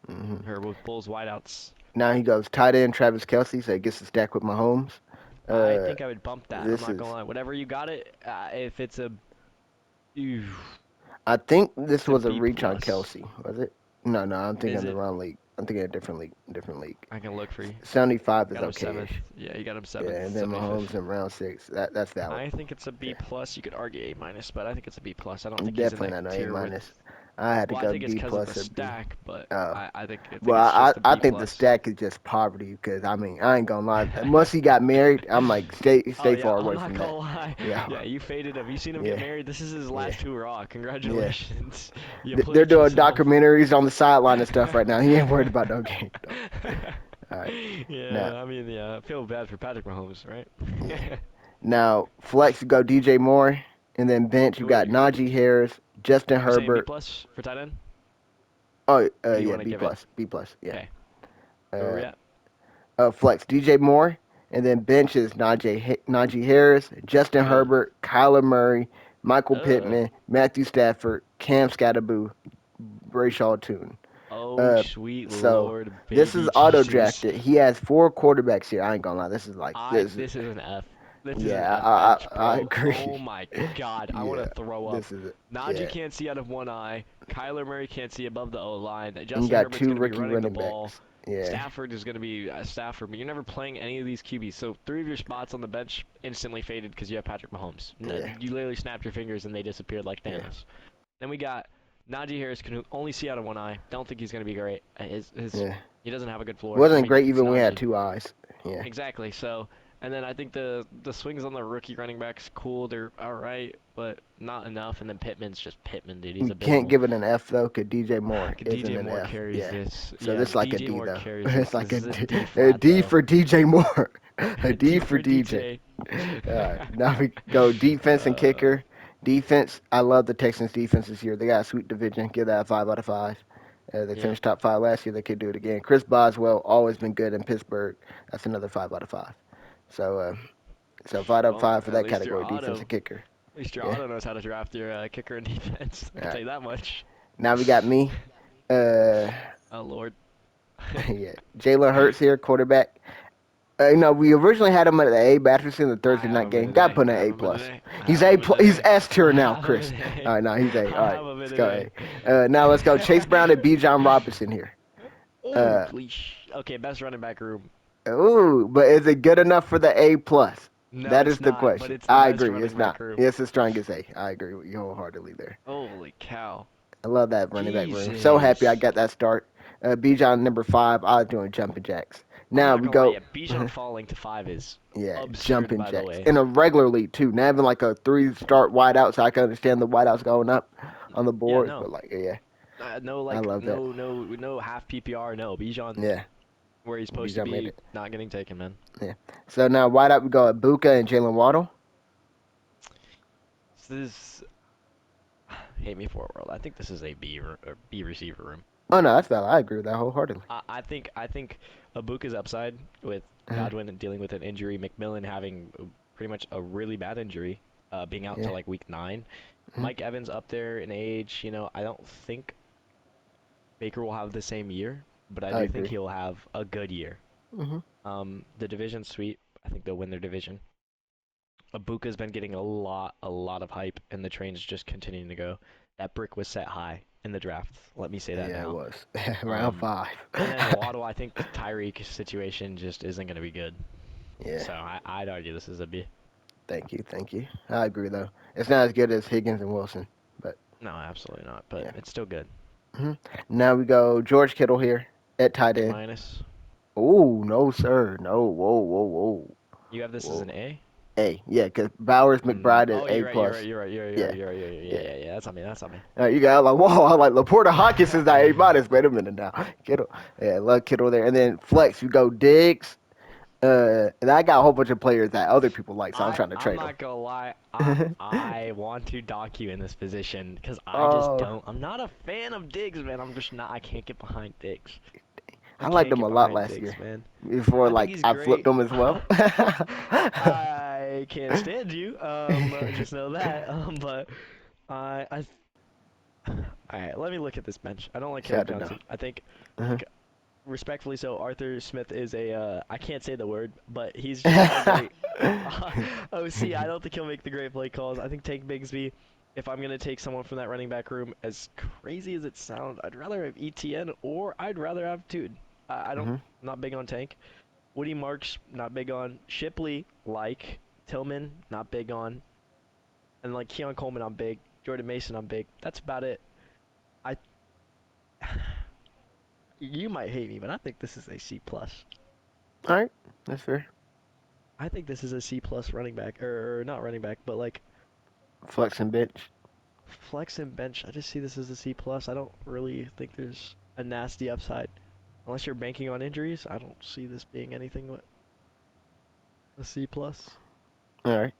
Hmm. or with Bulls wideouts. Now he goes tight end Travis Kelsey, so he gets to stack with Mahomes. I Uh, think I would bump that. I'm this not is. gonna lie. Whatever you got it, if it's a, ew, I think if this it's a was a B reach on plus, Kelsey. Was it? No, no, I'm thinking is of the it? wrong league. I'm thinking of a different league. Different league. I can look for you. 75 is Got him seventh. okay-ish. Yeah, you got him Yeah, seventh, and then 75th. Mahomes in round six. That's valid. I think it's a B Yeah, plus. You could argue A minus, but I think it's a B plus. I don't think he's in definitely that not no A tier with. minus. I had to Well, I go think it's B because of the plus or B. stack, but Oh. I think Well, it's just a I B think the plus. stack is just poverty because I mean I ain't gonna lie. Once he got married, I'm like Oh stay yeah, far I'm away not from gonna that. lie. Yeah, Yeah, you faded him. You seen him get yeah, married? This is his yeah, last hurrah. yeah. Congratulations. You They're played doing yourself. documentaries on the sideline and stuff right now. He ain't worried about no game though. All right, now Yeah, I mean, yeah, I feel bad for Patrick Mahomes, right? yeah, now flex you go DJ Moore, and then bench you got You're Najee Harris, Justin saying B Herbert. plus for tight end? Oh Or do you yeah, want to B give it? plus, B plus. Yeah. Okay. Where are Uh, we at? Flex DJ Moore, and then bench is Najee Harris, Justin Ugh. Herbert, Kyler Murray, Michael Ugh. Pittman, Matthew Stafford, Cam Scatterboo, Brayshaw Tune. Oh, Uh, sweet so Lord, this is baby auto Jesus. drafted. He has four quarterbacks here. I ain't gonna lie. This is like I this. Is, this is an F. This is an yeah, F bench, I bro. agree. Oh my God, I want Yeah, to throw up. this is Najee yeah. can't see out of one eye. Kyler Murray can't see above the O line. And you Justin got Herbert's two gonna be rookie running the running ball. backs. Yeah, Stafford is gonna be Stafford, but you're never playing any of these QBs. So three of your spots on the bench instantly faded because you have Patrick Mahomes. yeah, You literally snapped your fingers and they disappeared like yeah, Thanos. Then we got Najee Harris can only see out of one eye. Don't think he's gonna be great. yeah. He doesn't have a good floor. I Wasn't mean, great it's even when we had Najee. two eyes. Yeah. Exactly. So, and then I think the swings on the rookie running backs cool. They're all right, but not enough. And then Pittman's just Pittman, dude. He's You can't abysmal. give it an F though, cause DJ Moore isn't DJ an Moore F. carries Yeah. this. So Yeah, this is like a DJ D Moore though. carries this. It's like This is A flat D though. for DJ Moore. A D D for for DJ. DJ. All right. Now we go defense and uh, kicker. Defense. I love the Texans defense this year. They got a sweet division. Give that a 5 out of 5. They yeah. finished top 5 last year. They could do it again. Chris Boswell always been good in Pittsburgh. That's another 5 out of 5. So so 5 out of 5 for At that least your category. Defense auto. and kicker. At least your Yeah. auto knows how to draft your kicker and defense. I All can tell right. you that much. Now we got me. Uh, Oh Lord. yeah. Jalen Hurts here, quarterback. We originally had him at the A. Batterson in the I Thursday have night him in game. an Got A. put in I an have A him in an plus. A. I He's have him in an He's A. S tier I now, have him Chris. in an All A. right, now he's A. All I right, have him in let's an go A. A. Now let's go Chase Brown and B. John Robinson here. Uh, Okay, best running back room. ooh, but is it good enough for the A plus? No, That is it's the not, but question. it's the I best agree. It's running back not. room. It's the strongest A. I agree with you wholeheartedly there. Holy cow. I love that running back room. So happy I Jesus. got that start. B. John number 5. I was doing jumping jacks. I'm Now not we gonna lie, go. yeah, Bijan falling to 5 is Yeah, absurd, jumping by the jacks way. in a regular league too. Not even like a 3-start wideout, so I can understand the wideouts going up on the Yeah, boards. no. But like, yeah, No, I like, love that. no half PPR, no. Bijan, Yeah, where he's supposed to Bijan made be, it. not getting taken, man. Yeah. So now wideout we go at Buka and Jalen Waddle. This is, hate me for a world. I think this is a B receiver room. Oh no, that's valid. I agree with that wholeheartedly. I think Ibuka's upside with Uh, Godwin dealing with an injury, McMillan having pretty much a really bad injury, being out yeah, till like week 9. mhm, Mike Evans up there in age, I don't think Baker will have the same year, but I I do think agree. he'll have a good year. Hmm. The division's sweet. I think they'll win their division. Ibuka's been getting a lot of hype, and the train's just continuing to go. That brick was set high in the draft. Let me say that Yeah, it now. was round Um, 5. and then Waddle, I think Tyreek situation just isn't going to be good. Yeah, So I'd argue this is a B. thank you, thank you. I agree though. It's not as good as Higgins and Wilson, but No, absolutely not. But yeah. it's still good. Hmm. Now we go George Kittle here at tight A end. minus. Oh no, sir, no, whoa, whoa, whoa, You have this as an whoa. A. A, yeah, because Bowers McBride is Oh, A you're right. You're right. plus. You're right. You're right. You're Yeah, right. You're right. You're right. Yeah, yeah. yeah, yeah. That's on me. That's on me. You got like whoa, I like Laporta Hawkins is not A minus. Wait a minute now, Kittle. Yeah, love Kittle there, and then flex. You go Diggs. And I got a whole bunch of players that other people like, so I'm trying to I'm trade not gonna lie. them. I want to dock you in this position because I just Oh, don't. I'm not a fan of Diggs, man. I'm just not. I can't get behind Diggs. I I liked can't them get a lot behind last Diggs, year. man. Before I think like he's I flipped great. them as well. I can't stand you. Just know that. But I. All right, let me look at this bench. I don't like Caleb Shout it out. Johnson. I think, Uh-huh. respectfully so, Arthur Smith is I can't say the word, but he's just not a great OC. I don't think he'll make the great play calls. I think Tank Bigsby, if I'm gonna take someone from that running back room, as crazy as it sounds, I'd rather have ETN or I'd rather have Tude. I don't, Hmm. not big on Tank. Woody Marks, not big on. Shipley, like. Tillman, not big on. And like Keon Coleman, I'm big. Jordan Mason, I'm big. That's about it. I You might hate me, but I think this is a C plus. All right, that's fair. I think this is a C plus running back, or not running back, but like Flex and bench. flex and bench. I just see this as a C plus. I don't really think there's a nasty upside, unless you're banking on injuries. I don't see this being anything but a C plus. All right,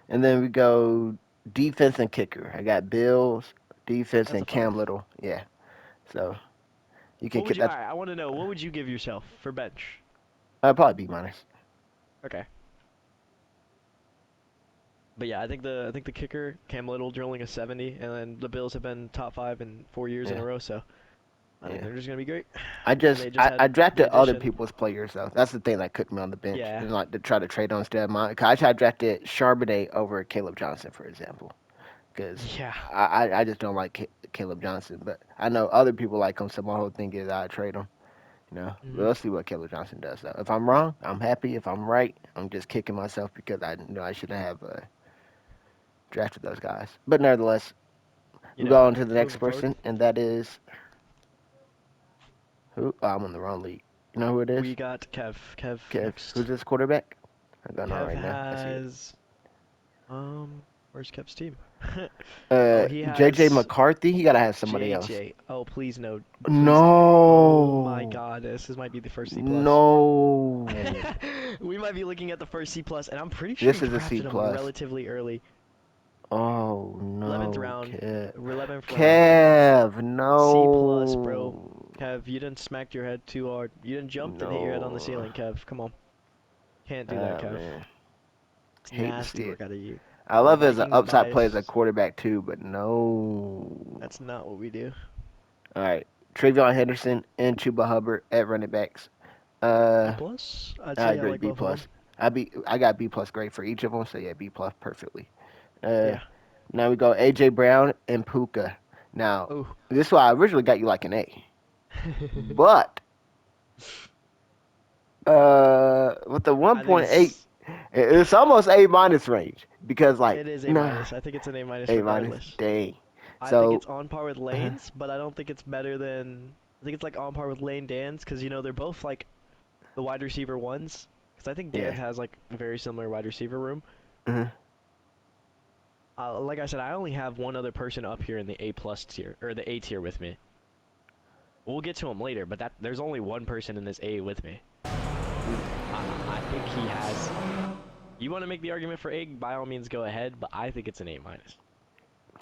and then we go defense and kicker. I got Bills defense That's a and five. Cam Little. Yeah, so you can What would get you? All that. right, I want to know what would you give yourself for bench? Probably B minus. Okay, but yeah, I think the kicker Cam Little drilling a 70, and then the Bills have been top 5 in 4 years in a Yeah, row, so I think yeah. they're just gonna be great. I And just they just I had the drafted other addition. people's players though. That's the thing that cooked me on the bench. Yeah, Is like to try to trade on instead of mine. 'Cause I tried drafted Charbonnet over Caleb Johnson, for example. Because yeah. I just don't like Caleb Johnson. But I know other people like him, so my whole thing is I trade him. Hmm. We'll see what Caleb Johnson does though. If I'm wrong, I'm happy. If I'm right, I'm just kicking myself because I know I shouldn't have drafted those guys. But nevertheless, we go on to the next Moving forward, person, and that is who? Oh, I'm on the wrong league. You know who it is? we got Kev Kev. Who's next. this quarterback? I'm going on Kev right now. I see it. has where's Kev's team? Oh, Uh, he JJ has McCarthy. He gotta have somebody else. JJ. Oh, please no, please. Oh my No, God, this might be the first C plus. no. We might be looking at the first C plus, and I'm pretty sure he This is a C drafted him plus. relatively early, Oh 11th no, round, Kev. 11th round. Kev, C plus, bro. no, Kev, you didn't smack your head too hard. You didn't jump and hit your head on the no. ceiling, Kev. Come on, can't do that, Oh Kev. man, It's hate to nasty see it. work out of you. I love it as an Vikings upside play as a bias. quarterback too, but no. That's not what we do. All right, Travion Henderson and Chuba Hubbard at running backs. B Uh, plus. I'd I say I agree, like B both of them. plus. I got B plus grade for each of them, so yeah, B plus perfectly. Uh, Yeah. Now we go AJ Brown and Puka. Now Oh. this is why I originally got you like an A, but with the I think 1.8, it's it's almost A minus range because like it is A nah, minus. I think it's an A minus A minus, regardless. dang. I think So it's on par with Lane's, but I don't think it's better than. I think it's like on par with Lane Dan's because they're both like the wide receiver ones. Because I think Dan yeah, has like a very similar wide receiver room. uh Like I said, I only have one other person up here in the A plus tier or the A tier with me. We'll get to him later, but there's only one person in this A with me. I think he has. You want to make the argument for A? By all means, go ahead. But I think it's an A minus.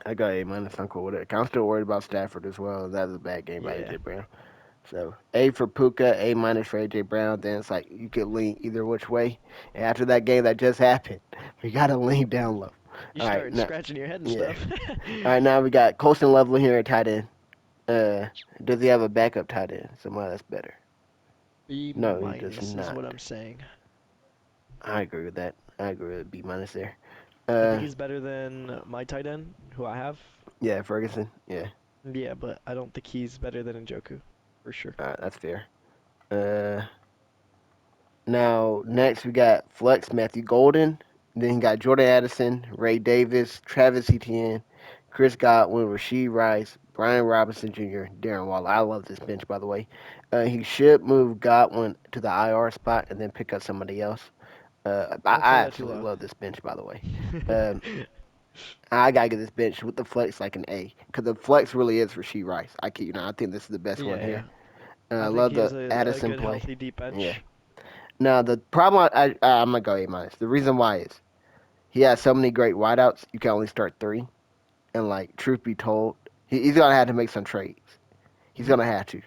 I got A minus. I'm cool with it. I'm still worried about Stafford as well. That was a bad game by Yeah. AJ Brown. So A for Puka, A minus for AJ Brown. Then it's like you could lean either which way. And after that game that just happened, we gotta lean down low. You All right, started now scratching your head and yeah. stuff. All right, now we got Colston Leveler here at tight end. Uh, does he have a backup tight end? Somebody that's better? B No, he does minus is not. what I'm saying. I agree with that. I agree with B minus there. I think Uh, he's better than my tight end, who I have. yeah, Ferguson. Yeah, Yeah, but I don't think he's better than Njoku, for sure. all right, that's fair. Uh, Now next we got Flex Matthew Golden. Then you got Jordan Addison, Ray Davis, Travis Etienne, Chris Godwin, Rasheed Rice, Brian Robinson Jr., Darren Waller. I love this bench, by the way. He should move Godwin to the IR spot and then pick up somebody else. Don't I say that too absolutely loud. love this bench, by the way. Um, I gotta get this bench with the flex like an A, because the flex really is Rasheed Rice. I think this is the best one Yeah, here. yeah. I I think love he has the a Addison good, play. healthy deep Yeah. bench. Now the problem I'm gonna go A minus. The reason why is he has so many great wideouts. You can only start three, and like truth be told, he's gonna have to make some trades. He's Mhm. gonna have to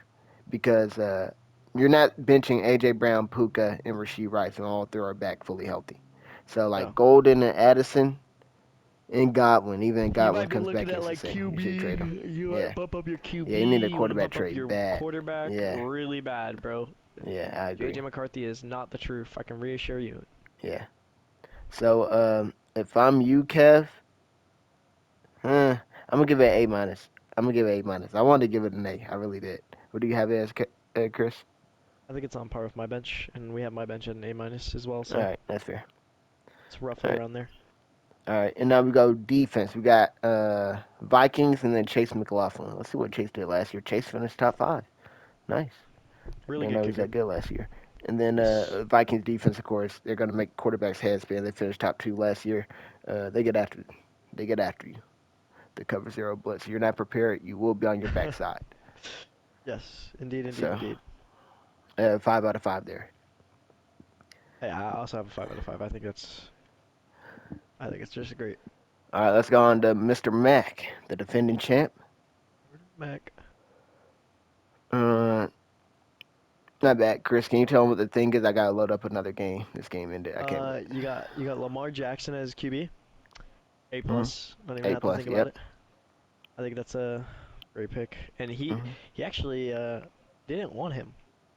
because you're not benching AJ Brown, Puka, and Rasheed Rice, and all three are back fully healthy. So like No. Golden and Addison and Godwin, even You Godwin might be comes looking back at in like Cincinnati. You should trade him. QB. You Yeah, might bump up your yeah. You need a QB. You want to quarterback bump up trade your bad. quarterback Yeah, really bad, bro. yeah. I agree. JJ McCarthy is not the truth. I can reassure you. Yeah. So if I'm you, Kev, I'm gonna give it an A minus. I'm gonna give it an A minus. I wanted to give it an A. I really did. What do you have it as, Chris? I think it's on par with my bench, and we have my bench at an A minus as well, All so right, that's fair. it's All roughly right, around there. all right. And now we go defense. We got Vikings and then Chase McLaughlin. Let's see what Chase did last year. Chase finished top five. Nice. Really Didn't good know he was kicker. that good last year. And then Yes. Vikings defense, of course, they're gonna make quarterbacks head spin. They finished top two last year. They get after, you. The cover zero blitz. If you're not prepared, you will be on your backside. Yes, indeed, indeed, So indeed. 5 out of 5 there. Hey, I also have a 5 out of 5. I think it's just great. All right, let's go on to Mr. Mack, the defending champ. Mac. Uh, Not bad, Chris. Can you tell me what the thing is? I gotta load up another game. This game ended. I can't. You got Lamar Jackson as QB. A Mm, plus. Don't even A have to plus. think about Yep. it. I think that's a great pick. And he Hmm. he actually didn't want him,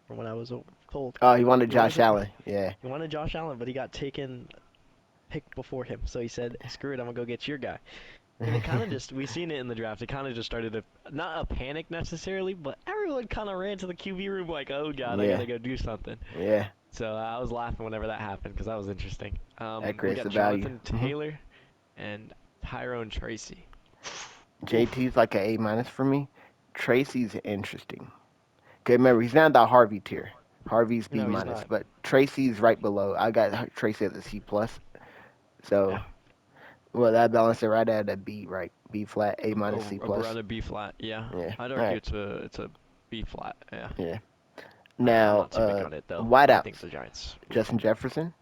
from what I was told. Oh, he wanted He wanted Josh to, Allen. Yeah. he wanted Josh Allen, but he got picked before him. So he said, "Screw it, I'm gonna go get your guy." And it kind of just we seen it in the draft. It kind of just started not a panic necessarily, but everyone kind of ran to the QB room like, "Oh God, I Yeah. gotta go do something." Yeah. So I was laughing whenever that happened because that was interesting. That We creates got the value. Jonathan Hmm. Taylor and Tyrone Tracy. JT's Oof. like an A minus for me. Tracy's interesting. Okay, remember he's not the Harvey tier. Harvey's B No, he's minus, not. but Tracy's right below. I got Tracy as a C plus. So Yeah, well, that balanced it right at a B, right? B flat, A minus, C plus. around a B flat. Yeah, Yeah. I'd All argue right. it's a B flat. Yeah, Yeah. I'm Now, not too big on it though. I think wideouts. the Giants. Oof. Justin Jefferson,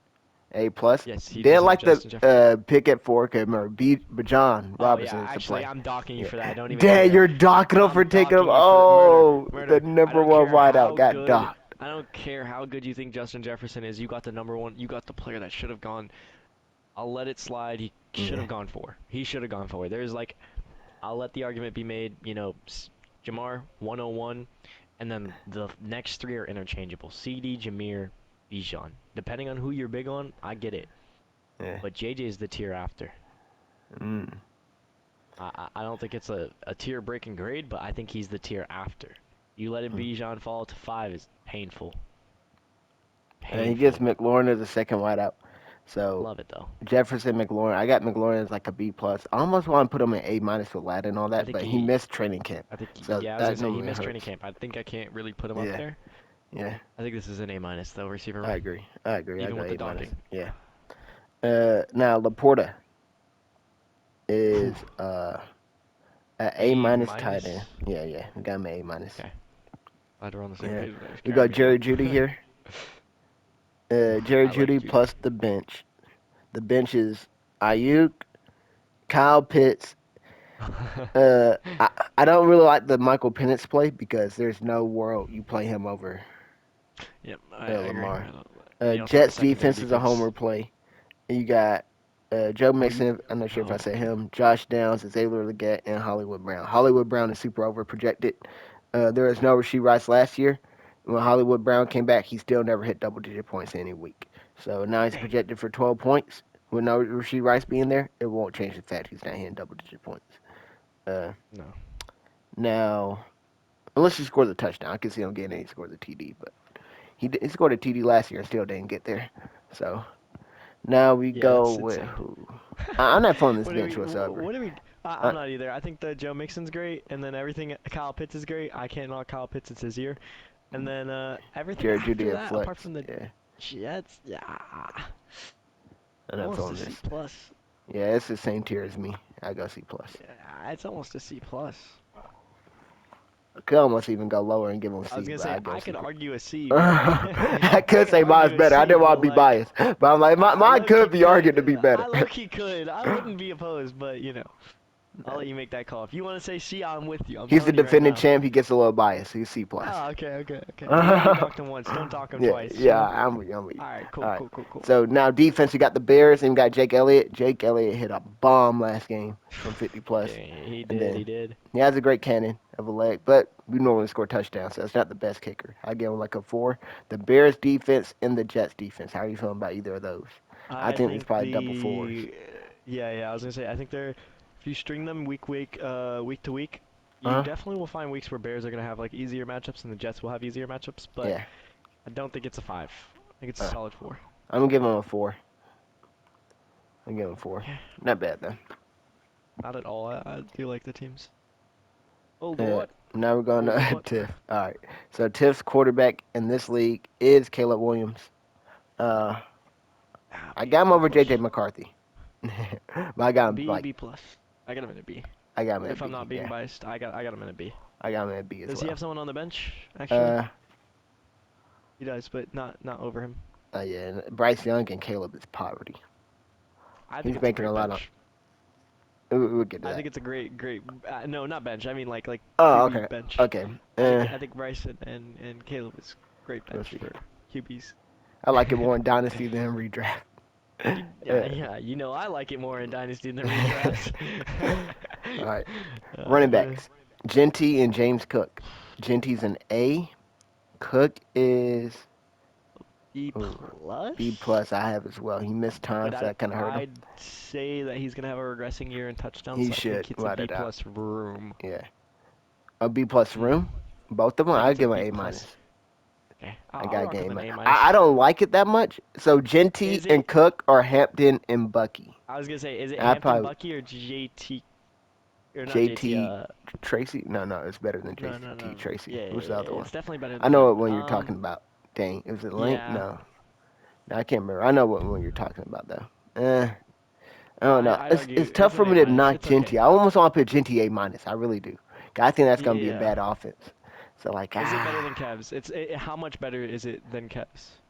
A plus. Yes, he does Didn't have like the Justin Jefferson. pick at 4. Cause remember, but John Oh yeah, Robinson is the actually, play. I'm docking you Yeah. for that. Don't even go Dang, there. you're docking him for I'm taking him. docking you for that. Murder, Oh, the murder. I number don't one care wideout how got good. docked. I don't care how good you think Justin Jefferson is. You got the number one. You got the player that should have gone. I'll let it slide. He should Yeah. have gone for. He should have gone for. There's like, I'll let the argument be made. Jamar 101, and then the next three are interchangeable. CD, Jameer, Bijan. Depending on who you're big on, I get it. Yeah. But JJ is the tier after. Mm. I don't think it's a tier breaking grade, but I think he's the tier after. You letting Mm. Bijan fall to 5 is painful. And he gets Painful. McLaurin as a second wideout. So Love it though. Jefferson, McLaurin. I got McLaurin as like a B plus. I almost want to put him in A minus with Ladd and all I that, think but he he, missed training camp, so yeah, I was gonna that say he normally missed training hurts. camp. I think I can't really put him up Yeah. there. Yeah. I think this is an A minus though, receiver I room, agree. I agree. I even go with the A minus. docking. Yeah. Now Laporta is at A A minus tight minus. end. Yeah, yeah. We got him at A minus. Okay, glad we're on the same Yeah. page with this. We got Carry Jerry on. Judy here. Oof, Jerry I like Judy Judy. plus the bench. The bench is Ayuk, Kyle Pitts, I don't really like the Michael Penix play because there's no world you play him over Yep, I agree. Lamar. And you also have a Jets secondary defense is a defense. homer play. And you got Joe Who do you? Mixon. I'm not sure if I Oh, said okay. him. Josh Downs, Xavier Leggett, and Hollywood Brown. Hollywood Brown is super over projected. There was no Rasheed Rice last year. When Hollywood Brown came back, he still never hit double digit points any week. So now he's Dang. projected for 12 points. With no Rasheed Rice being there, it won't change the fact he's not hitting double digit points. Uh, No. Now, unless he scores a touchdown, I can see him getting it. He scores a TD, but he scored a TD last year and still didn't get there. So now we Yeah, go that's with insane. who? I'm not filling this What do bench we? whatsoever. What do we? I'm Uh, not either. I think that Joe Mixon's great, and then everything. Kyle Pitts is great. I can't knock Kyle Pitts. It's his year. And then everything Jared after Judy at that, apart flex. from the Yeah, Jets, yeah, I'm not almost a filling C this. plus. Yeah, it's the same tier as me. I go C plus. Yeah, it's almost a C plus. I could almost even go lower and give him I was C, gonna but say I go I C could plus. argue a C, but I I could could say mine's argue a better. I C, didn't want but to be like biased, but I'm like I mine low could key be argued to could. be better. I low key could. I wouldn't be opposed, but you know, I'll let you make that call. If you want to say C, I'm with you. I'm He's the telling you right defending now. champ. He gets a little biased. He's C plus. Oh, okay, okay, okay. You already docked him once. Don't dock him Yeah, twice, you yeah, know? I'm with you. I'm with you. Alright, All cool, right. cool, cool, cool. So now defense, you got the Bears and you got Jake Elliott. Jake Elliott hit a bomb last game from 50 plus, He and did, he then did. he has a great cannon of a leg, but we normally score touchdowns, so it's not the best kicker. I give him like a 4. The Bears defense and the Jets defense. How are you feeling about either of those? I I think it's think probably double fours. the yeah, I was gonna say I think they're if you string them week to week, you Huh? definitely will find weeks where Bears are gonna have like easier matchups and the Jets will have easier matchups, but Yeah. I don't think it's a 5. I think it's a Uh, solid 4. I'm gonna give him a 4. I'm gonna give him a 4. Yeah, Not bad though. not at all. I do like the teams. Hold Uh, on. Now we're going Hold to on. Tiff. All right. So Tiff's quarterback in this league is Caleb Williams. Uh, Ah, I got him B over plus. JJ McCarthy, but I got him like B plus. I got him in a B. I got him at If I'm B. not being Yeah, biased, I got him in a B. I got him at B as Does he have well. someone on the bench? Actually, Uh, he does, but not over him. yeah. And Bryce Young and Caleb is poverty. I think He's it's a making a great lot of. bench. We'll get to I that. think it's a great. No, not bench. I mean like Oh, QB okay, bench. okay. Uh, I think Bryson and Caleb is great we'll bench see. for QBs. I like it more in Dynasty than in redraft. uh, Yeah. You know I like it more in Dynasty than redraft. all right. Running uh, backs: Genty and James Cook. Genty's an A. Cook is B ooh, plus. B plus. I have as well. He missed time, But so that kind of hurt him. I'd say that he's gonna have a regressing year in touchdowns, He so I think should it's a ride B it out. plus room. Yeah, a B plus Hmm. room. Both of them. I think I it's a give him an B A plus. minus. Okay, I I'll got rock with game. an A I minus. don't like it that much. So Genty Is and it? Cook are Hampton and Bucky. I was gonna say, is it I Hampton probably Bucky or JT or not JT? JT Tracy. No, no, it's better than No, JT no, no. Tracy. Yeah, yeah, Who's the yeah, other one? it's definitely better I than know him. what one you're talking about. Dang, is it Link? Yeah, No, no, I can't remember. I know what one you're talking about though. I don't know. I'd It's argue tough it's an for A me to minus. knock It's okay. Genty. I almost want to put Genty A minus. I really do. 'Cause I think that's gonna be a Yeah. bad offense. So like Is it better than Kev's? How much better is it than Kev's?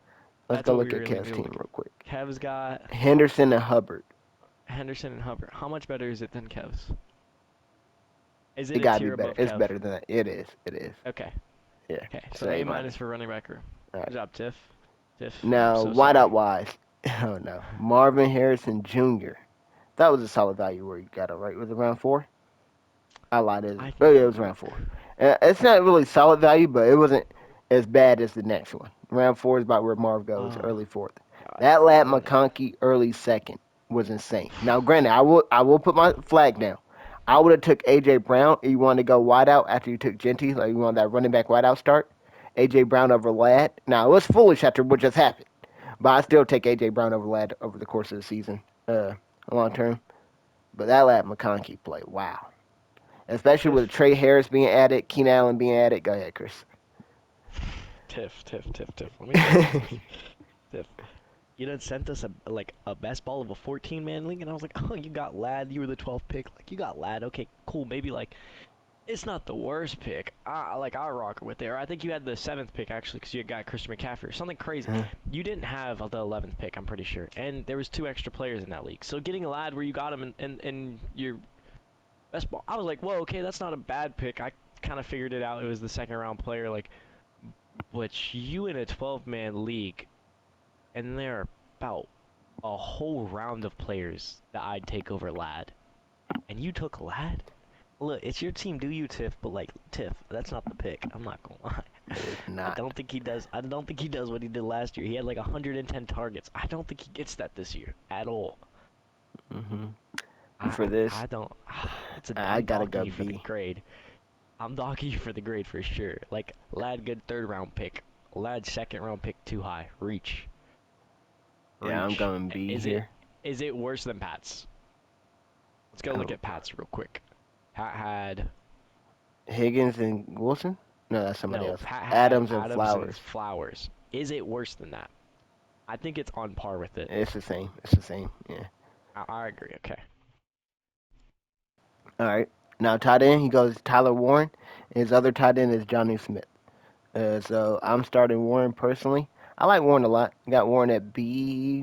let's That's go what we look at really Kev's need to team look at. real quick. Kev's got Henderson and Hubbard. Henderson and Hubbard. How much better is it than Kev's? Is It it a gotta be tier better. above It's Kev? better than that. It is. It is. Okay. Yeah. Okay. So So A A minus. minus for running back room. All Good right. job, Tiff. Tiff, I'm Now so wideout sorry. wise. Oh no. Marvin Harrison Jr. That was a solid value where you got it right. Was it round 4? I lied. I Oh think yeah, it was round 4. It's not really solid value, but it wasn't as bad as the next one. Round 4 is about where Marv goes, oh early fourth. god, That lad running. McConkey early second was insane. Now, granted, I will put my flag down. I would have took AJ Brown if you wanted to go wide out after you took Genty, like you wanted that running back wide out start. AJ Brown over Lad. Now it was foolish after what just happened, but I still take AJ Brown over Lad over the course of the season, long term. But that lad McConkey play, wow. Especially with Tiff, Trey Harris being added, Keenan Allen being added. Go ahead, Chris. Tiff. Let me tell you something. Tiff. You done sent us a best ball of a 14-man league, and I was like, oh, you got Lad. You were the 12th pick. Like, you got Lad. Okay, cool. Maybe like it's not the worst pick. I'll rock with there. I think you had the 7th pick actually, because you got Christian McCaffrey, something crazy. You didn't have the 11th pick, I'm pretty sure, and there was 2 extra players in that league. So getting a Lad where you got him and you're best ball. I was like, whoa, okay, that's not a bad pick. I kind of figured it out. It was the second round player, like, which you in a 12-man league, and there are about a whole round of players that I'd take over Lad, and you took Lad. Look, it's your team, do you, Tiff? But like, Tiff, that's not the pick. I'm not gonna lie. It's I not. don't think he does. I don't think he does what he did last year. He had like 110 targets. I don't think he gets that this year at all. Hmm. I For this, I don't. It's a. I I'm gotta docking go you for the B. grade. I'm docking you for the grade for sure. Like Lad, good third round pick. Lad, second round pick, too high. Reach, Yeah, I'm reach. going B Is it here. is it worse than Pat's? Let's go look Oh, at Pat's real quick. Pat had Higgins and Wilson? No, that's somebody no. else. Pat had Adams and Adams and Flowers. Flowers. Is it worse than that? I think it's on par with it. It's the same. It's the same. Yeah. I agree. Okay. All right. Now tight end, he goes Tyler Warren. His other tight end is Johnny Smith. So I'm starting Warren personally. I like Warren a lot. Got Warren at B.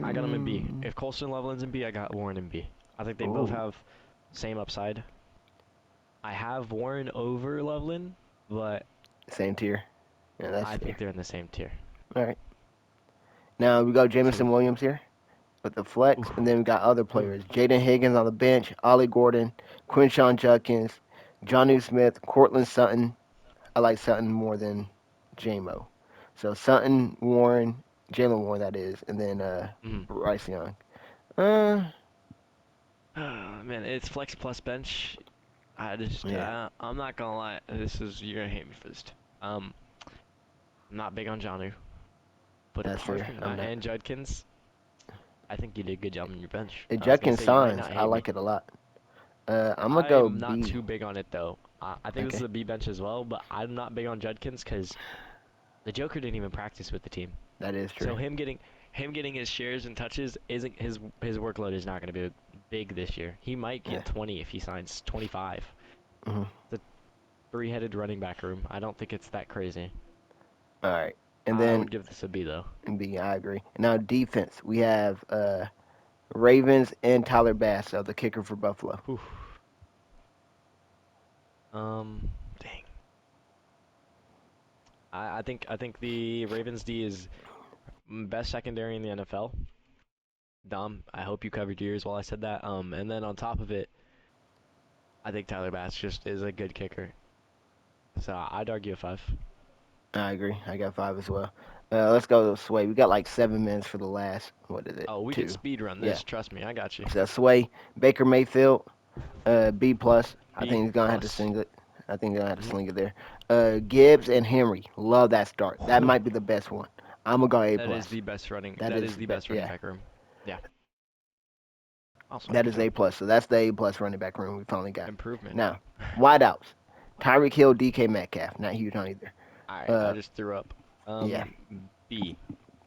I got him in B. If Colston Loveland's in B, I got Warren in B. I think they both Oh, have same upside. I have Warren over Loveland, but same tier. Yeah, that's I think fair. they're in the same tier. All right. Now we go So, Jameson Williams here with the flex, oof, and then we got other oof. players: Jaden Higgins on the bench, Ollie Gordon, Quinshawn Judkins, Johnny Smith, Cortland Sutton. I like Sutton more than JMO. So Sutton, Warren, Jalen Warren, that is, and then Mm. Bryce Young. Uh, Man, it's flex plus bench. I just, yeah, I'm not gonna lie. You're gonna hate me for this. Um, I'm not big on Janu, but that's apart fair. from I'm that not. and Judkins, I think you did a good job on your bench. And I was gonna Judkins say you might signs, not I hate me. like it a lot. I'm gonna go I'm not B. too big on it though. I think this is Okay, a B bench as well, but I'm not big on Judkins because the Joker didn't even practice with the team. that is true. So him getting his shares and touches isn't his workload is not going to be big this year. He might Yeah. get 20 if he signs 25. Hmm. The three-headed running back room. I don't think it's that crazy. All right, and I then would give this a B though. B. I agree. Now defense, we have Ravens and Tyler Bass, the kicker for Buffalo. Whew. Dang. I think the Ravens D is best secondary in the NFL. Dom, I hope you covered your ears while I said that. And then on top of it, I think Tyler Bass just is a good kicker. So I'd argue a 5. I agree. I got 5 as well. Let's go Sway. We got like 7 minutes for the last. What is it? Oh, we could 2. speed run Yeah. this. Trust me, I got you. So Sway, Baker Mayfield, B plus. I B think he's gonna have to plus. sling it. I think he's gonna have to Mhm. sling it there. Gibbs and Henry. Love that start. That might be the best one. I'm gonna go A That is plus. the best running. That That is is the best running yeah. back room. Yeah. Also, That good is job. A plus. So that's the A plus running back room we finally got. Improvement. Now, wideouts. Tyreek Hill, DK Metcalf. Not huge on either. All right, I Uh, just threw up. yeah. B.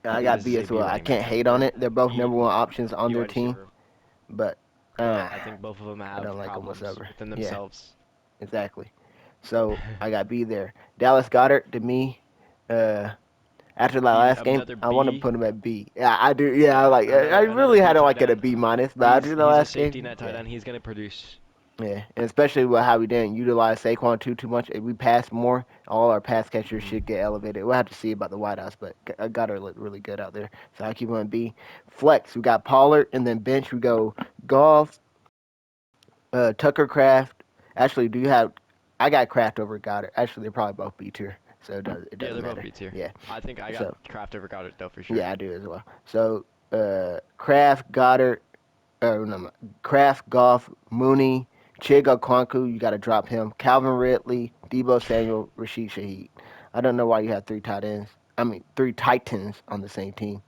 I I think got this is B a as B well. I running back can't hate on room. it. They're both B number one options on B their wide receiver team, room. but But I think both of them I have don't like them problems whatsoever. within Yeah, themselves. exactly. So I got B there. Dallas Goddard to me. Uh, After the B last game, another I want to B. put him at B. Yeah, I do. Yeah, I Yeah, like. I another really B had to tight like it a end. B minus, but after the He's a last safety game, net tight yeah, end. He's gonna produce. yeah, and especially with how we didn't utilize Saquon too much. If we pass more, all our pass catchers Mhm. should get elevated. We'll have to see about the wideouts, but Goddard looked really good out there, so I keep on B. Flex, we got Pollard, and then bench we go Golf, Tucker Craft. Actually, do you have? I got Craft over Goddard. Actually, they're probably both B tier, so it Yeah, doesn't they're both matter. B tier. Yeah. I think I got So Kraft over Goddard though for sure. yeah, I do as well. So Craft, Goddard, no, Craft, Goff, Mooney, Chiga Kwanku. You got to drop him. Calvin Ridley, Debo Samuel, Rashid Shaheed. I don't know why you have 3 Titans on the same team.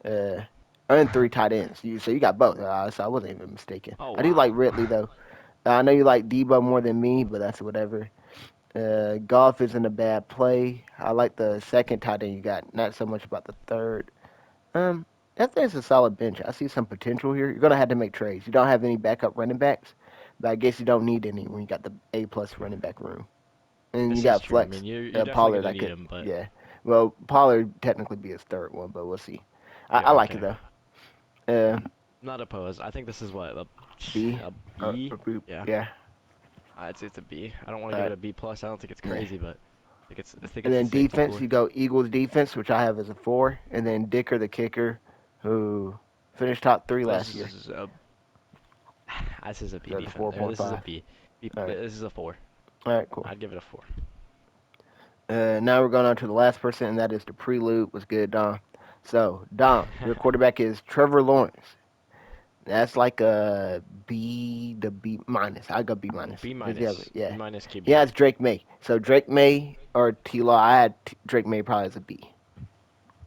Uh, and 3 tight ends. So you got both. So I wasn't even mistaken. Oh I do like wow. Ridley though. I know you like Debo more than me, but that's whatever. Golf isn't a bad play. I like the second tight end you got. Not so much about the third. Um, that's a solid bench. I see some potential here. You're gonna have to make trades. You don't have any backup running backs, but I guess you don't need any when you got the A plus running back room. And you This is got true. I flex. mean, you're definitely Pollard, gonna I need could, him, but yeah. Well, Pollard technically be his third one, but we'll see. I yeah, like it okay. though. Not opposed. I think this is what B. a B. Yeah, Yeah. it's a B. I don't want to All give right. it a B plus. I don't think it's Yeah. crazy, but I think And it's a then safety defense, core. you go Eagles defense, which I have as a 4, and then Dicker the kicker, who finished top 3 This last year. is a this is a B So that's a defender. This is a 4.5. B. All right. This is a 4. All right. Cool. I'd give it a 4. Now we're going on to the last person, and that is the prelude. Was good, Dom. So, Dom, your quarterback is Trevor Lawrence. That's like a B to B minus. I go B minus. B 'Cause minus. B yeah. minus He QB. has Drake May. So Drake May or T Law. I had Drake May probably as a B.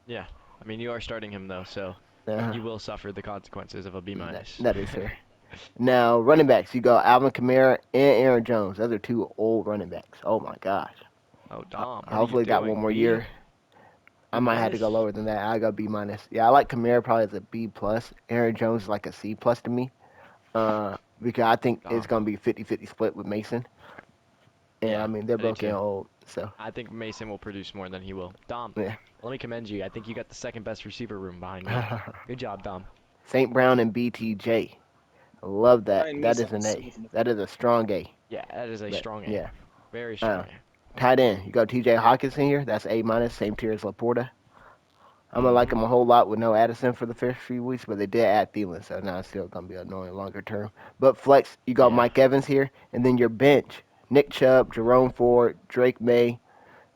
Yeah. I mean, you are starting him though, so Uh-huh. you will suffer the consequences of a B That, minus. that is fair. Now running backs, you go Alvin Kamara and Aaron Jones. Those are two old running backs. Oh my gosh. Oh, Dom, what are you Hopefully got one doing? more B? year. I B might have to go minus? lower than that. I go B minus. Yeah, I like Kamara probably as a B plus. Aaron Jones is like a C plus to me. Because I think it's Dom. gonna be 50-50 split with Mason. And I Yeah, mean they're I do both too. getting old. So I think Mason will produce more than he will. Dom, yeah. let me commend you. I think you got the second best receiver room behind me. Good job, Dom. St. Brown and BTJ. I love that. Behind me That is is like an A. seventh in the That is a strong A. Yeah, that is a But strong A. yeah. Very strong Uh, A. tight end. You go TJ Hawkinson here. That's A minus. Same tier as Laporta. I'm gonna like Mm-hmm. him a whole lot with no Addison for the first few weeks, but they did add Thielen, so now it's still gonna be annoying longer term. But flex, you got Yeah. Mike Evans here, and then your bench: Nick Chubb, Jerome Ford, Drake May,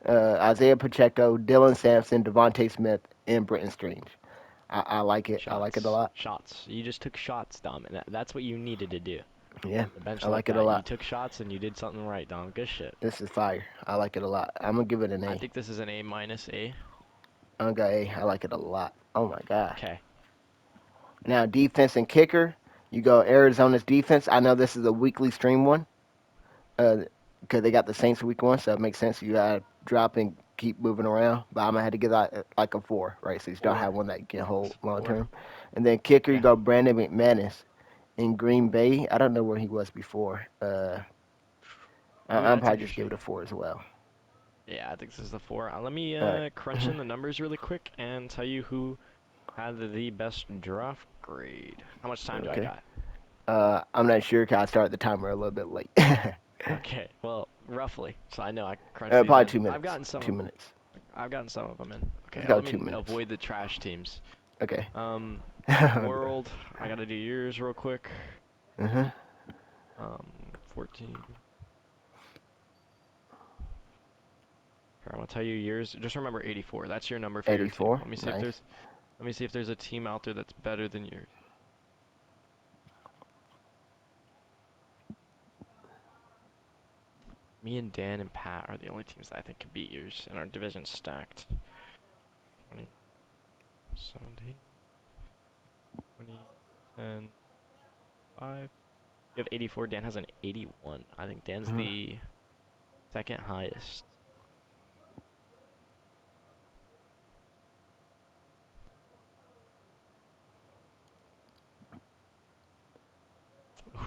Isaiah Pacheco, Dylan Sampson, Devontae Smith, and Brenton Strange. I like it. I like it a Shots. lot. Shots. You just took shots, Dom, and that's what you needed to do. Yeah, The bench I like like it a that. You lot. took shots and you did something right, Dom. Good shit. This is fire. I like it a lot. I'm gonna give it an I A. think this is an A minus A. I'm gonna go A. I like it a lot. Oh my gosh. Okay. Now defense and kicker. You go Arizona's defense. I know this is a weekly stream one. Because they got the Saints week 1, so it makes sense. You gotta drop and keep moving around. But I'm gonna have to give that like a 4, right? So you don't have 4. one that you can hold long 4. term. And then kicker, you Yeah. go Brandon McManus in Green Bay. I don't know where he was before. Ooh, I'm that's probably just give it interesting. a 4 as well. Yeah, I think this is the 4. Let me All right. crunch in the numbers really quick and tell you who had the best draft grade. How much time do I Okay. got? I'm not sure 'cause I started the timer a little bit late. Okay, well, roughly, so I know I crunched these Probably in. 2 minutes. 2 minutes. I've gotten some of them in. Okay, Let's go let 2 me minutes. avoid the trash teams. Okay. Um, World, I gotta do yours real quick. Uh-huh. 14. Here, I'm gonna tell you yours. Just remember 84. That's your number for your team. 84. Nice. Let me see if there's a team out there that's better than yours. Me and Dan and Pat are the only teams that I think can beat yours, and our division's stacked. 20, 70, 20, 10, 5. You have 84. Dan has an 81. I think Dan's Mhm. the second highest.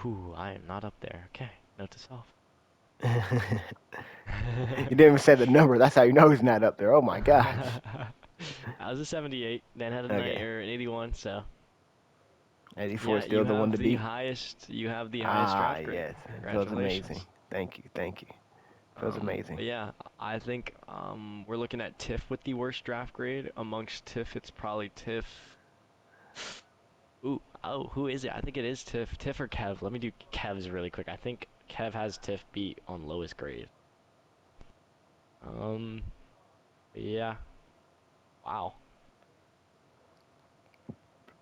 Ooh, I am not up there. Okay, note to self. You didn't even say the number. That's how you know he's not up there. Oh my gosh. I was a 78. Dan had a Okay. or an 81. So 84 is yeah, still the one to beat. You have the highest Ah, draft grade. yes. Feels amazing. Congratulations. Thank you. Thank you. Feels amazing. But yeah, I think we're looking at Tiff with the worst draft grade. Amongst Tiff, it's probably Tiff. Ooh, oh, who is it? I think it is Tiff. Tiff or Kev? Let me do Kev's really quick. I think Kev has Tiff beat on lowest grade. Um, yeah. Wow.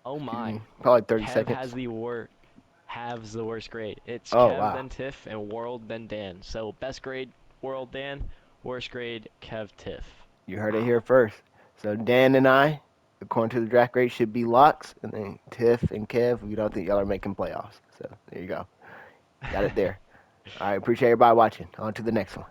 Oh Excuse my. me. Probably 30 Kev seconds. has the worst. Has the worst grade. It's Oh, Kev, wow. then Tiff, and World, then Dan. So best grade, World, Dan. Worst grade, Kev, Tiff. You heard it Wow. here first. So Dan and I, according to the draft grade, should be locks. And then Tiff and Kev, we don't think y'all are making playoffs. So there you go. Got it there. All right. Appreciate everybody watching. On to the next one.